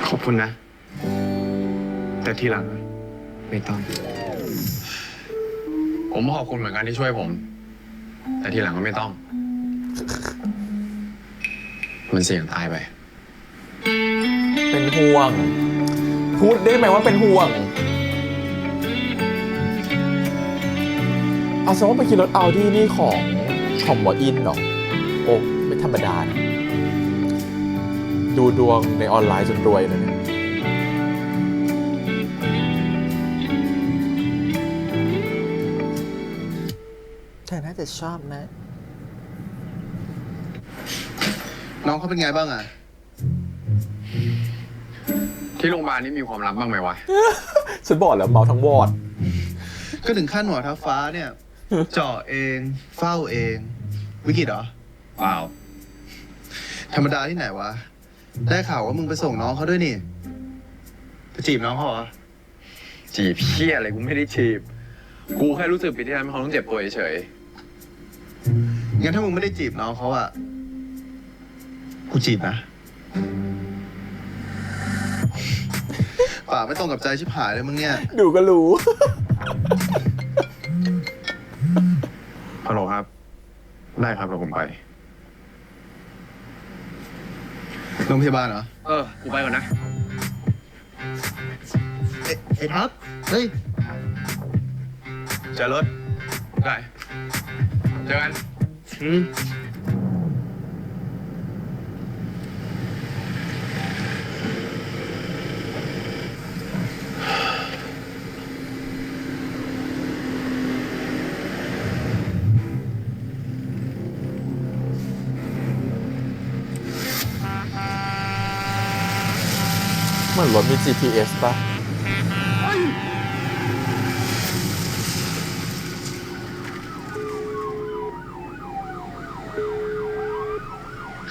ขอบคุณนะ แต่ทีหลังไม่ต้อง ผมขอบคุณเหมือนกันที่ช่วยผม แต่ทีหลังก็ไม่ต้อง มันเสี่ยงตายไป เป็นห่วง พูดได้ไหมว่าเป็นห่วง เอาซะว่าไปขี่รถอัลดี้นี่ของหมออินเหรอโอ้ไม่ธรรมดานะดูดวงในออนไลน์จนรวยเลยเนี่ยเธอน่าจะชอบนะ น้องเขาเป็นไงบ้างอ่ะ ที่โรงพยาบาลนี่มีความลับบ้างไหมวะ ฉันบอกแล้วเมาทั้งวอร์ด ก็ถึงขั้นหมอทับฟ้าเนี่ย เจาะเองเฝ้าเอง วิกฤตเหรอ เปล่า ธรรมดาที่ไหนวะ ได้ข่าวว่ามึงไปส่งน้องเขาด้วยนี่ไปจีบน้องเขาเหรอ จีบเพี้ยอะไรกูไม่ได้จีบ กูแค่รู้สึกผิดที่ทำให้เขาต้องเจ็บตัวเฉย งั้นถ้ามึงไม่ได้จีบน้องเขาอะกูจีบนะ ป่าไม่ตรงกับใจชิบหายเลยมึงเนี่ย ดูก็รู้ ฮัลโหลครับ ได้ครับเราผมไป โรงพยาบาลเหรอ กูไปก่อนนะ ไอ้ทับเฮ้ยเจอรถ ได้เจอกัน เหมือนรถมี GPS ป่ะ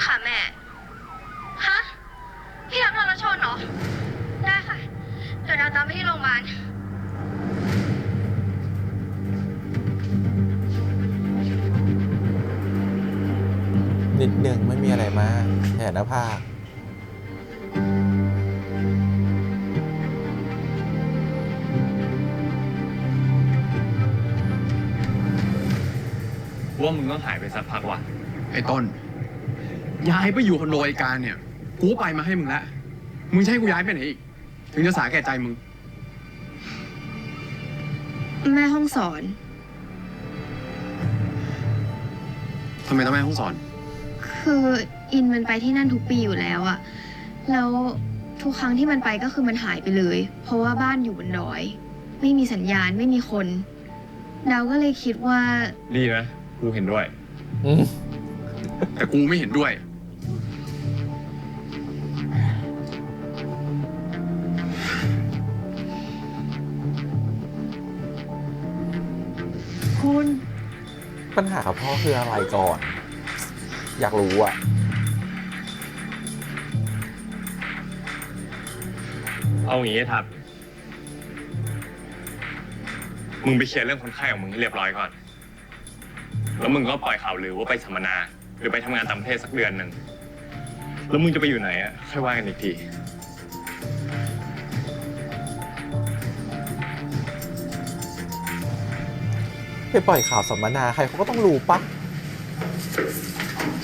ค่ะแม่ ฮะ พี่รับโดนรถชนเหรอ ได้ค่ะ เดี๋ยวเราตามไปที่โรงพยาบาล นิดนึงไม่มีอะไรมากแผลหน้าผาก ว่ามึงต้องหายไปสักพักว่ะ ไอ้ต้น ย้ายไปอยู่คอนโดไอการเนี่ย กูไปมาให้มึงแล้ว มึงจะให้กูย้ายไปไหนอีก ถึงจะสาแก่ใจมึง แม่ห้องสอน ทำไมต้องแม่ห้องสอน คืออินมันไปที่นั่นทุกปีอยู่แล้วอะแล้วทุกครั้งที่มันไปก็คือมันหายไปเลย เพราะว่าบ้านอยู่บนดอย ไม่มีสัญญาณไม่มีคนดาวก็เลยคิดว่า ดีนะ กูเห็นด้วย แต่กูไม่เห็นด้วย คุณ ปัญหากับพ่อคืออะไรก่อน อยากรู้อ่ะ เอาอย่างงี้ครับ มึงไปเคลียร์เรื่องคนไข้ของมึงให้เรียบร้อยก่อน แล้วมึงก็ปล่อยข่าวลือว่าไปสัมมนา หรือไปทำงานต่างประเทศสักเดือนหนึ่ง แล้วมึงจะไปอยู่ไหนอ่ะค่อยว่ากันอีกที ไปปล่อยข่าวสัมมนาใครเขาก็ต้องรู้ปะ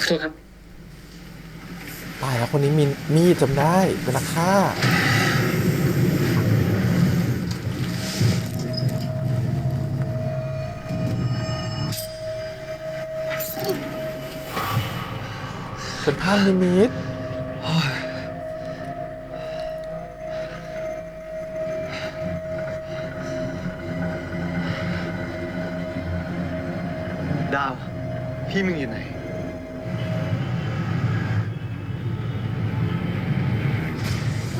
โทษครับ ตายแล้วคนนี้มีดจำได้เป็นนักฆ่าเป็นภาพนิมิตดาว พี่มึงอยู่ไหน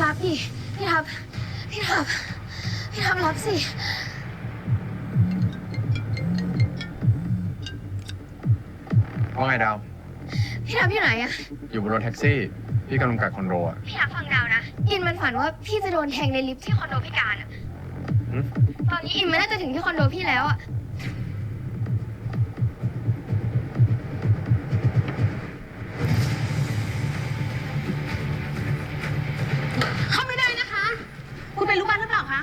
รับดิพี่ทับรับสิ ว่าไงดาว พี่ทับอยู่ไหนอะ อยู่บนรถแท็กซี่ พี่กำลังกลับคอนโดอ่ะ พี่ทับฟังดาวนะ อินมันฝันว่าพี่จะโดนแทงในลิฟต์ที่คอนโดพี่การอะ หืม ตอนนี้อินมันน่าจะถึงที่คอนโดพี่แล้วอะ เข้าไม่ได้นะคะ คุณเป็นลูกบ้านหรือเปล่าคะ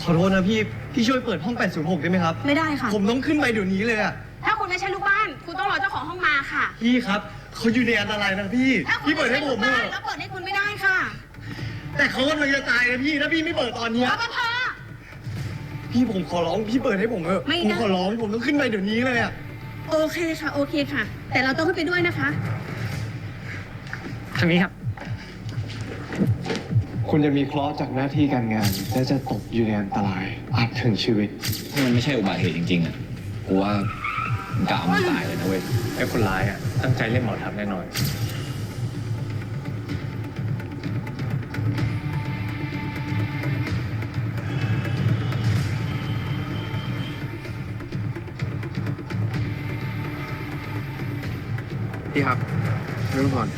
ขอโทษนะพี่ พี่ช่วยเปิดห้อง 806 ได้ไหมครับ ไม่ได้ค่ะ ผมต้องขึ้นไปเดี๋ยวนี้เลยอะ ถ้าคุณไม่ใช่ลูกบ้าน คุณต้องรอเจ้าของห้องมาค่ะ พี่ครับ เขาอยู่ในอันตรายนะพี่ ถ้าคุณ พี่เปิดให้ผม ไใช่ เถ ลูกบ้าน อะ แล้วเปิดให้คุณไม่ได้ค่ะ แต่เขากำลังจะตายนะพี่ ถ้าพี่ไม่เปิดตอนเนี้ย รปภ พี่ผมขอร้อง พี่เปิดให้ผมเถอะ ไม่ ผม ได้ ขอร้อง ผมต้องขึ้นไปเดี๋ยวนี้เลยอะ โอเคค่ะ โอเคค่ะ แต่เราต้องขึ้นไปด้วยนะคะ ทางนี้ครับ คุณจะมีเคราะห์จากหน้าที่การงาน และจะตกอยู่ในอันตราย อาจถึงชีวิต ถ้ามันไม่ใช่อุบัติเหตุจริงๆอ่ะ กูว่ามึงกะเอามึงตายเลยนะเว้ย ไอ้คนร้ายอ่ะตั้งใจเล่นหมอทับแน่นอน พี่ครับเรื่องก่อน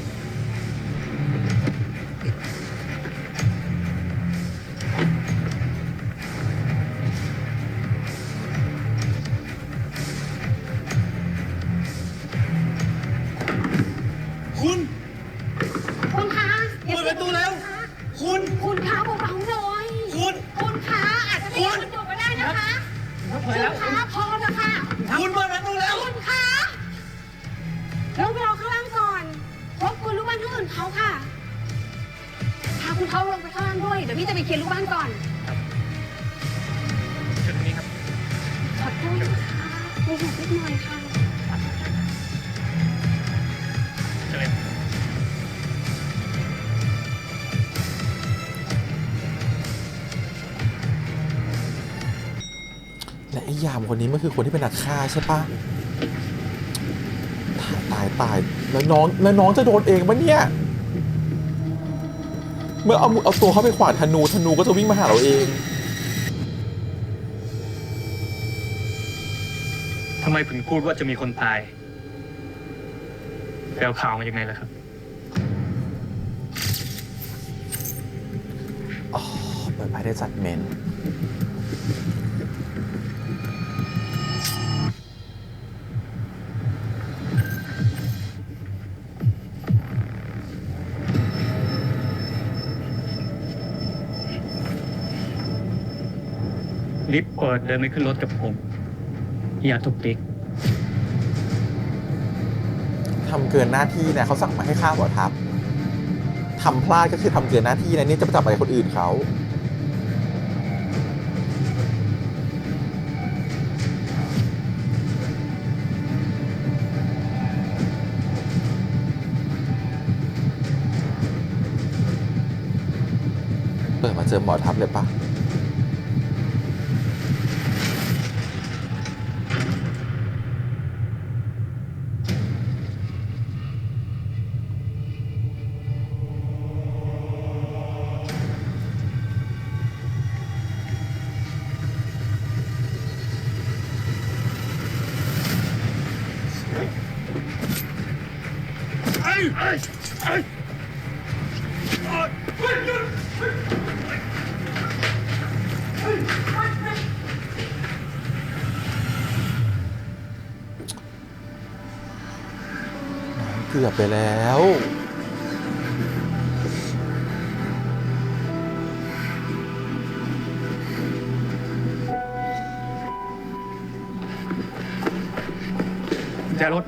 คุณ คุณคะ เปิดประตูแล้ว คุณ คุณคะเบาๆหน่อย คุณ คุณคะอาจจะไม่ได้คนอยู่ก็ได้นะคะ คุณคะพอนะคะ คุณเปิดประตูแล้ว คุณคะลงไปรอข้างล่างก่อนรบกวนลูกบ้านท่านอื่นเขาค่ะพาคุณเขาลงไปข้างล่างด้วย เดี๋ยวพี่จะไปเคลียร์ลูกบ้านก่อน เชิญตรงนี้ครับ ขอโทษนะคะมีเหตุนิดหน่อยค่ะ เชิญเลย และไอ้ยามคนนี้มันคือคนที่เป็นนักฆ่าใช่ปะตายแล้วน้องจะโดนเองปะเนี่ย เมื่อเอาตัวเข้าไปขวางธนูก็จะวิ่งมาหาเราเอง ทำไมถึงพูดว่าจะมีคนตายไปเอาข่าวมาจากไหนล่ะครับ อ๋อเปิดไพ่ได้จัดเมนต์ ลิฟต์เปิดเดินไม่ขึ้นรถกับผม อย่าตุกติก ทำเกินหน้าที่นะเขาสั่งมาให้ฆ่าหมอทัพทำพลาดก็คือทำเกินหน้าที่นะนี่จะไปจับอะไรคนอื่นเขาเปิดมาเจอหมอทัพเลยปะเกือบไปแล้ว กุญแจรถ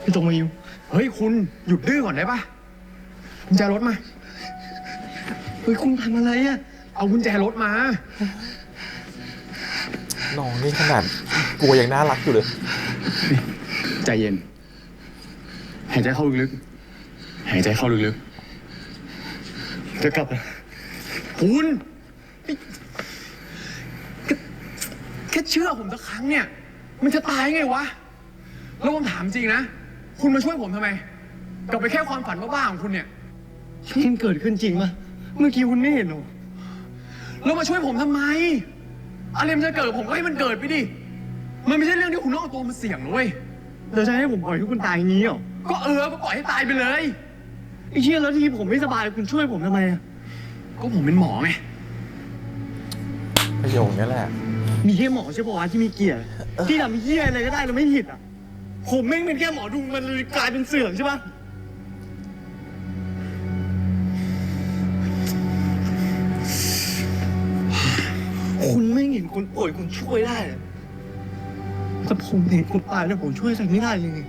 พี่ตรงมาอยู่เฮ้ยคุณหยุดดื้อก่อนได้ปะกุญแจรถมาเฮ้ยคุณทำอะไรอะเอากุญแจรถมา น้องนี่ขนาดกลัวยังน่ารักอยู่เลย ใจเย็นหายใจเข้าลึกๆหายใจเข้าลึกๆจะกลับคุณแค่เชื่อผมสักครั้งเนี่ยมันจะตายไงวะแล้วผมถามจริงนะคุณมาช่วยผมทำไมกลับไปแค่ความฝันบ้าๆของคุณเนี่ยมันเกิดขึ้นจริงปะเมื่อกี้คุณไม่เห็นหรอแล้วมาช่วยผมทำไมอะไรมันจะเกิดผมก็ให้มันเกิดไปดิมันไม่ใช่เรื่องที่คุณต้องเอาตัวมาเสี่ยงนะเว้ยเราจะให้ผมปล่อยให้คุณตายอย่างนี้เหรอก็ก็ปล่อยให้ตายไปเลยไอ้เชี่ยแล้วที่ผมไม่สบายคุณช่วยผมทำไมอ่ะก็ผมเป็นหมอไง ประโยคนี้แหละ มีแค่หมอใช่ปะวะที่มีเกียรติที่ทำเหี้ยอะไรก็ได้แล้วไม่ผิดอ่ะผมแม่งเป็นแค่หมอดูมันเลยกลายเป็นเสื่อมใช่ปะคุณไม่เห็นคนป่วยคุณช่วยได้เหรอแต่ผมเห็นคนตายแล้วผมช่วยใส่ไม่ได้ยังไง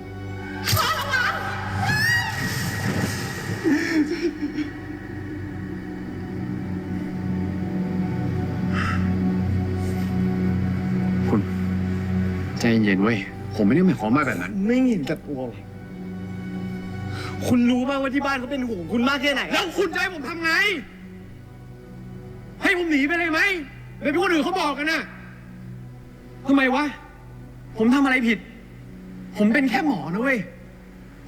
คุณใจเย็นเว้ยผมไม่ได้หมายความว่าแบบนั้นไม่เห็นกับตัวเลยคุณรู้ป่ะว่าที่บ้านเขาเป็นห่วงคุณมากแค่ไหนแล้วคุณจะให้ผมทำไงให้ผมหนีไปเลยไหมแบบที่คนอื่นเขาบอกกันน่ะทำไมวะผมทำอะไรผิดผมเป็นแค่หมอนะเว้ย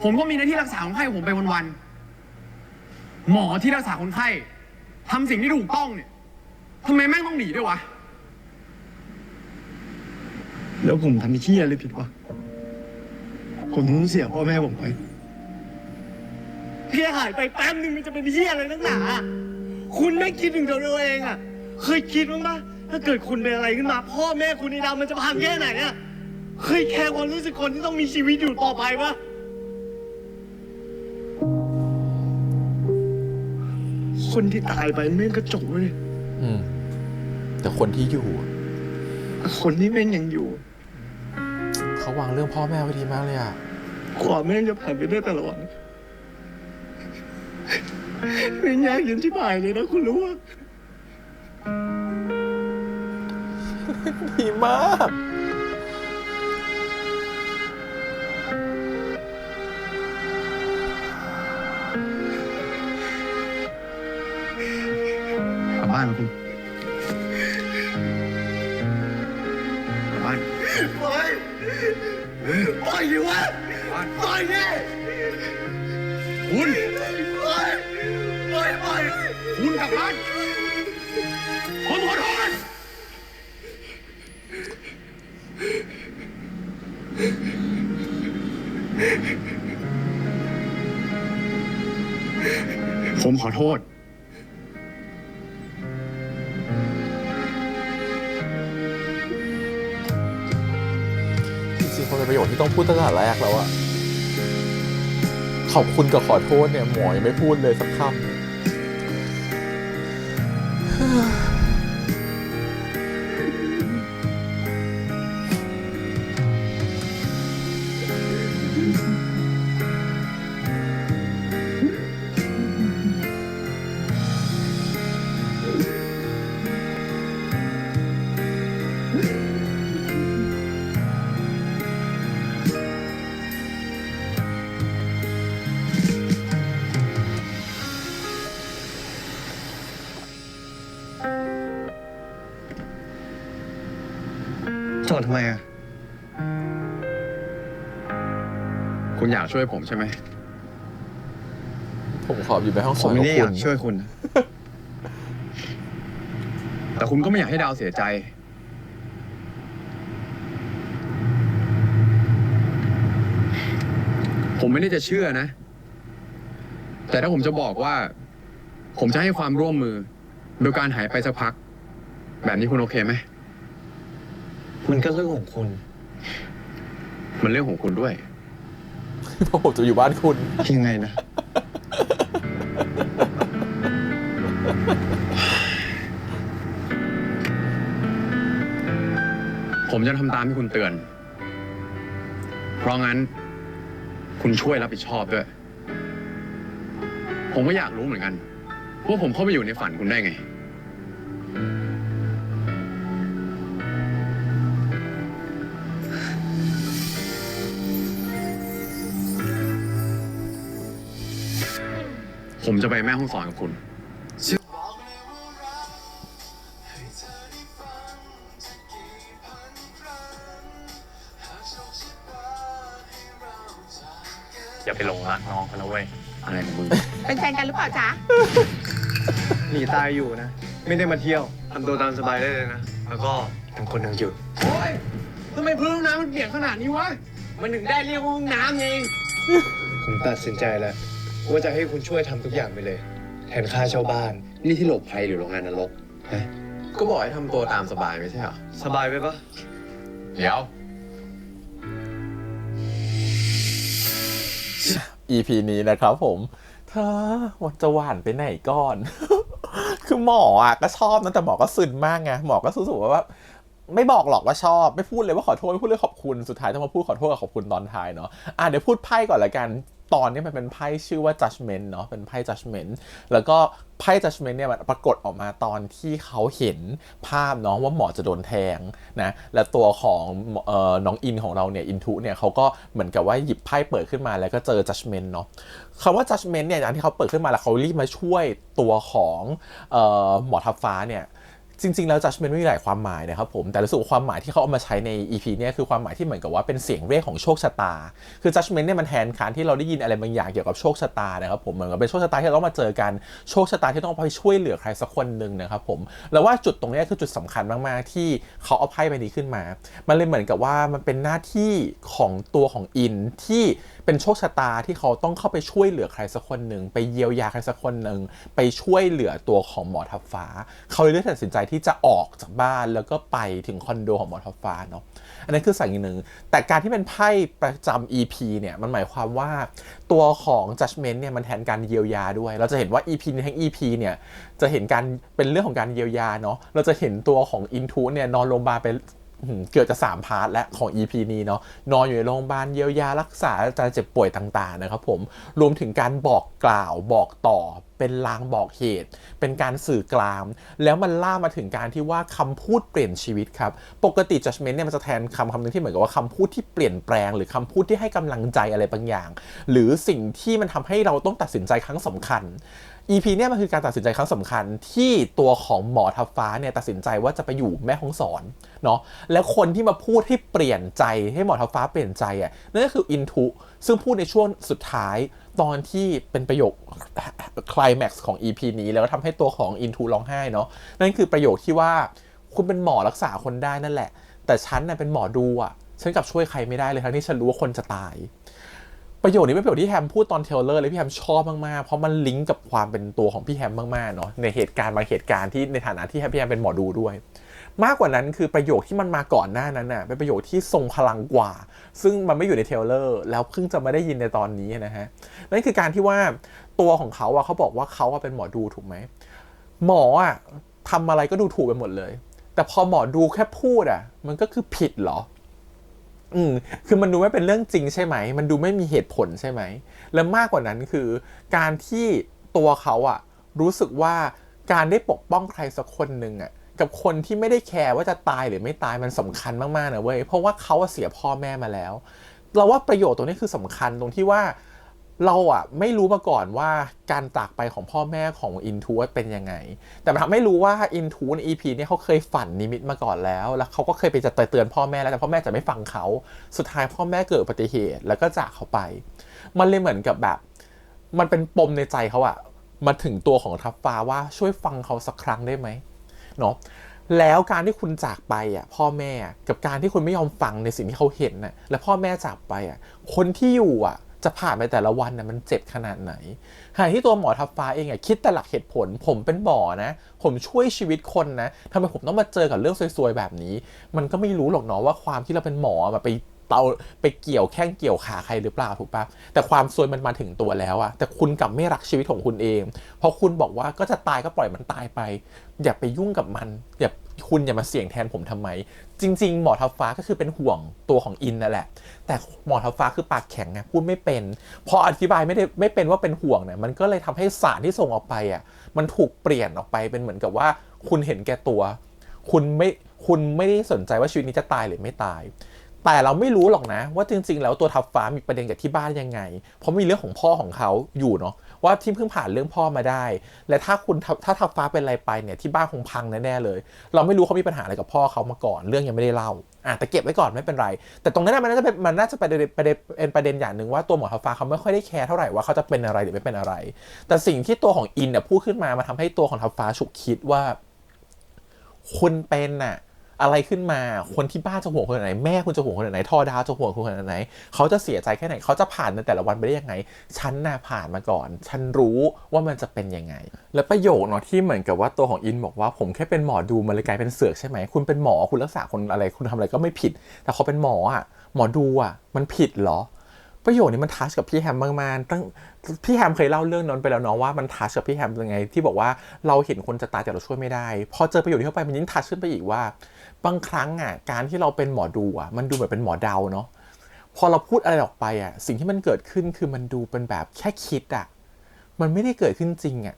ผมก็มีหน้าที่รักษาคนไข้ของผมไปวันๆหมอที่รักษาคนไข้ทำสิ่งที่ถูกต้องเนี่ยทำไมแม่งต้องหนีด้วยวะแล้วผมทำเหี้ยอะไรผิดวะผมต้องเสียพ่อแม่ผมไปพี่หายไปแป๊บนึงมันจะเป็นเหี้ยอะไรนักหนาคุณไม่คิดถึงตัวเองอ่ะเคยคิดบ้างปะถ้าเกิดคุณเป็นอะไรขึ้นมาพ่อแม่คุณในดาวมันจะพังแค่ไหนอ่ะเคยแคร์ความรู้สึกคนที่ต้องมีชีวิตอยู่ต่อไปปะคนที่ตายไปแม่งกระจกเลย แต่คนที่อยู่ คนที่แม่งยังอยู่ เขาวางเรื่องพ่อแม่ไว้ดีมากเลยอ่ะ กว่าแม่งจะผ่านไปได้แต่ละวันแม่งยากเย็นที่ผ่านเลยนะคุณรู้ว่าดีมาก กลับบ้านนะคุณกลับบ้านปล่อยดิวะปล่อยดิคุณปล่อยคุณกลับบ้านผมขอโทษผมขอโทษจริงๆคนเป็นประโยชน์ที่ต้องพูดตั้งแต่แรกแล้วอะขอบคุณกับขอโทษเนี่ยหมอยังไม่พูดเลยสักคำ จอดทำไมอ่ะคุณอยากช่วยผมใช่ไหม ผมขออยู่ในห้อง ผ สอ ม น ไม่ กับ ได้อ คุ ยา ณ กช่วยคุณ แต่คุณก็ไม่อยากให้ดาวเสียใจ ผมไม่ได้จะเชื่อนะ แต่ถ้าผมจะบอกว่า ผมจะให้ความร่วมมือ โดยการหายไปสักพัก แบบนี้คุณโอเคไหม มันก็เรื่องของคุณ มันเรื่องของคุณด้วย เพราะผมจะอยู่บ้านคุณ ยังไงนะ ผมจะทำตามที่คุณเตือน เพราะ ราะงั้น คุณช่วยรับผิดชอบด้วย ผมก็อยากรู้เหมือนกันว่าผมเข้าไปอยู่ในฝันคุณได้ไง ผมจะไปแม่ห้องสอนกับคุณ อย่าไปหลงรักน้องเขานะเว้ย อะไรของมึง เป็นแฟนกันหรือเปล่าจ๊ะ หนีตายอยู่นะ ไม่ได้มาเที่ยวทำตัวตามสบายได้เลยนะ แล้วก็เป็นคนหนึ่งอยู่ โอ๊ยทำไมพื้นห้องน้ำมันเปียกขนาดนี้วะ มันถึงได้เรียกว่าห้องน้ำเอง ผมตัดสินใจแล้วว่าจะให้คุณช่วยทำทุกอย่างไปเลย แทนค่าเช่าบ้าน นี่ที่หลบภัยหรือโรงงานนรกฮะก็บอกให้ทำตัวตามสบายไม่ใช่เหรอ สบายไปปะ เดี๋ยว EP นี้นะครับผมเธอมันจะหวานไปไหนก่อน คือหมออ่ะก็ชอบนะแต่หมอก็ซึนมากไงหมอก็รู้สึกว่าไม่บอกหรอกว่าชอบไม่พูดเลยว่าขอโทษไม่พูดเลยขอบคุณสุดท้ายต้องมาพูดขอโทษกับขอบคุณตอนท้ายเนาะเดี๋ยวพูดไพ่ก่อนละกันตอนนี้มันเป็นไพ่ชื่อว่า judgment เนาะเป็นไพ่ judgment แล้วก็ไพ่ judgment เนี่ยมันปรากฏออกมาตอนที่เขาเห็นภาพเนาะว่าหมอจะโดนแทงนะและตัวของน้องอินของเราเนี่ยอินทุเนี่ยเขาก็เหมือนกับว่าหยิบไพ่เปิดขึ้นมาแล้วก็เจอ judgment เนาะคำว่า judgment เนี่ยอันที่เขาเปิดขึ้นมาแล้วเขารีบมาช่วยตัวของหมอทับฟ้าเนี่ยจริงๆแล้ว judgment ไม่มีหลายความหมายนะครับผมแต่รู้สึกว่าความหมายที่เขาเอามาใช้ใน EP เนี่ยคือความหมายที่เหมือนกับว่าเป็นเสียงเรียกของโชคชะตาคือ judgment เนี่ยมันแทนการที่เราได้ยินอะไรบางอย่างเกี่ยวกับโชคชะตานะครับผมเหมือนกับเป็นโชคชะตาที่เราต้องมาเจอกันโชคชะตาที่ต้องไปช่วยเหลือใครสักคนหนึ่งนะครับผมแล้วว่าจุดตรงนี้คือจุดสำคัญมากๆที่เขาเอาไพ่ใบนี้ขึ้นมามันเลยเหมือนกับว่ามันเป็นหน้าที่ของตัวของอินที่เป็นโชคชะตาที่เขาต้องเข้าไปช่วยเหลือใครสักคนหนึ่งไปเยียวยาใครสักคนหนึ่งไปช่วยเหลือตัวของหมอทับฟ้าเขาเลยตัดสินใจที่จะออกจากบ้านแล้วก็ไปถึงคอนโดของหมอทับฟ้าเนาะอันนั้นคือสิ่งหนึ่งแต่การที่เป็นไพ่ประจำ EP เนี่ยมันหมายความว่าตัวของ judgment เนี่ยมันแทนการเยียวยาด้วยเราจะเห็นว่า EP ทั้ง EP เนี่ยจะเห็นการเป็นเรื่องของการเยียวยาเนาะเราจะเห็นตัวของอินทูเนี่ยนอนโรงพยาบาลไปเกือบจะ3 พาร์ทและของ EP นี้เนาะนอนอยู่ในโรงพยาบาลเยียวยารักษาอาการเจ็บป่วยต่างๆนะครับผมรวมถึงการบอกกล่าวบอกต่อเป็นลางบอกเหตุเป็นการสื่อกลางแล้วมันล่ามาถึงการที่ว่าคำพูดเปลี่ยนชีวิตครับปกติ judgment เนี่ยมันจะแทนคำหนึ่งที่เหมือนกับว่าคำพูดที่เปลี่ยนแปลงหรือคำพูดที่ให้กำลังใจอะไรบางอย่างหรือสิ่งที่มันทำให้เราต้องตัดสินใจครั้งสำคัญEP เนี่ยมันคือการตัดสินใจครั้งสำคัญที่ตัวของหมอทับฟ้าเนี่ยตัดสินใจว่าจะไปอยู่แม่ฮ่องสอนเนาะแล้วคนที่มาพูดให้เปลี่ยนใจให้หมอทับฟ้าเปลี่ยนใจนั่นก็คืออินทุซึ่งพูดในช่วงสุดท้ายตอนที่เป็นประโยคไคลแม็กซ์ของ EP นี้แล้วก็ทำให้ตัวของอินทุร้องไห้เนาะนั่นคือประโยคที่ว่าคุณเป็นหมอรักษาคนได้นั่นแหละแต่ฉันน่ะเป็นหมอดูฉันกลับช่วยใครไม่ได้เลยทั้งที่ฉันรู้ว่าคนจะตายประโยคนี้เป็นประโยคที่แฮมพูดตอนเทเลอร์เลยพี่แฮมชอบมากๆเพราะมันลิงก์กับความเป็นตัวของพี่แฮมมากๆเนาะในเหตุการณ์บางเหตุการณ์ที่ในฐานะที่พี่แฮมเป็นหมอดูด้วยมากกว่านั้นคือประโยคที่มันมาก่อนหน้านั้นน่ะเป็นประโยคที่ทรงพลังกว่าซึ่งมันไม่อยู่ในเทเลอร์แล้วเพิ่งจะมาได้ยินในตอนนี้นะฮะนั่นคือการที่ว่าตัวของเขาเขาบอกว่าเขาเป็นหมอดูถูกไหมหมอทำอะไรก็ดูถูกไปหมดเลยแต่พอหมอดูแค่พูดมันก็คือผิดเหรอคือมันดูไม่เป็นเรื่องจริงใช่ไหมมันดูไม่มีเหตุผลใช่ไหมและมากกว่านั้นคือการที่ตัวเขารู้สึกว่าการได้ปกป้องใครสักคนหนึ่งกับคนที่ไม่ได้แคร์ว่าจะตายหรือไม่ตายมันสำคัญมากๆนะเว้ยเพราะว่าเขาเสียพ่อแม่มาแล้วเราว่าประโยชน์ตรงนี้คือสำคัญตรงที่ว่าเราไม่รู้มาก่อนว่าการจากไปของพ่อแม่ของอินทูเป็นยังไงแต่มันทำให้รู้ว่าอินทูใน EP นี้เขาเคยฝันนิมิตมาก่อนแล้วเขาก็เคยไปจะเตือนพ่อแม่แล้วแต่พ่อแม่จะไม่ฟังเขาสุดท้ายพ่อแม่เกิดอุบัติเหตุแล้วก็จากเขาไปมันเลยเหมือนกับแบบมันเป็นปมในใจเขามาถึงตัวของทัพฟ้าว่าช่วยฟังเขาสักครั้งได้ไหมเนาะแล้วการที่คุณจากไปพ่อแม่กับการที่คุณไม่ยอมฟังในสิ่งที่เขาเห็นและพ่อแม่จากไปคนที่อยู่จะผ่านไปแต่ละวันมันเจ็บขนาดไหนขณะที่ตัวหมอทับฟ้าเองคิดแต่หลักเหตุผลผมเป็นหมอนะผมช่วยชีวิตคนนะทำไมผมต้องมาเจอกับเรื่องซวยๆแบบนี้มันก็ไม่รู้หรอกเนาะว่าความที่เราเป็นหมอไปเกี่ยวแข้งเกี่ยวขาใครหรือเปล่าถูกปะแต่ความซวยมันมาถึงตัวแล้วแต่คุณกลับไม่รักชีวิตของคุณเองเพราะคุณบอกว่าก็จะตายก็ปล่อยมันตายไปอย่าไปยุ่งกับมันคุณอย่ามาเสี่ยงแทนผมทำไม จริงๆหมอทับฟ้าก็คือเป็นห่วงตัวของอินนั่นแหละแต่หมอทับฟ้าคือปากแข็งไงพูดไม่เป็นพออธิบายไม่เป็นว่าเป็นห่วงเนี่ยมันก็เลยทำให้สารที่ส่งออกไปอ่ะมันถูกเปลี่ยนออกไปเป็นเหมือนกับว่าคุณเห็นแก่ตัวคุณไม่ได้สนใจว่าชีวิตนี้จะตายหรือไม่ตายแต่เราไม่รู้หรอกนะว่าจริงๆแล้วตัวทับฟ้ามีประเด็นกับที่บ้านยังไงเพราะมีเรื่องของพ่อของเขาอยู่เนาะว่าที่เพิ่งผ่านเรื่องพ่อมาได้และถ้าทับฟ้าเป็นอะไรไปเนี่ยที่บ้านคงพังแน่ๆเลยเราไม่รู้เขามีปัญหาอะไรกับพ่อเขามาก่อนเรื่องยังไม่ได้เล่าแต่เก็บไว้ก่อนไม่เป็นไรแต่ตรงนั้นมันน่าจะเป็นประเด็นอย่างหนึ่งว่าตัวหมอทับฟ้าเขาไม่ค่อยได้แคร์เท่าไหร่ว่าเขาจะเป็นอะไรหรือไม่เป็นอะไรแต่สิ่งที่ตัวของอินเนี่ยพูดขึ้นมาทำให้ตัวของทับฟ้าฉุกคิดว่าคุณเป็นน่ะอะไรขึ้นมาคนที่บ้านจะห่วงคนไหนแม่คุณจะห่วงคนไหนทอดาวจะห่วงคนไหนเขาจะเสียใจแค่ไหนเขาจะผ่านในแต่ละวันไปได้ยังไงฉันน่ะผ่านมาก่อนฉันรู้ว่ามันจะเป็นยังไงและประโยคเนาะที่เหมือนกับว่าตัวของอินบอกว่าผมแค่เป็นหมอดูมันเลยกลายเป็นเสือกใช่ไหมคุณเป็นหมอคุณรักษาคนอะไรคุณทำอะไรก็ไม่ผิดแต่เขาเป็นหมออ่ะหมอดูอ่ะมันผิดเหรอประโยคนี้มันทัชกับพี่แฮมมากๆตั้งพี่แฮมเคยเล่าเรื่องนั้นไปแล้วเนาะว่ามันทัชกับพี่แฮมยังไงที่บอกว่าเราเห็นคนจะตายแต่เราช่วยไม่ได้พอเจอประโยคนี้เข้าไปมันยิ่งทัชขึ้นไปอีกว่าบางครั้งอ่ะการที่เราเป็นหมอดูอ่ะมันดูเหมือนเป็นหมอเดาเนาะพอเราพูดอะไรออกไปอ่ะสิ่งที่มันเกิดขึ้นคือมันดูเป็นแบบแค่คิดอ่ะมันไม่ได้เกิดขึ้นจริงอ่ะ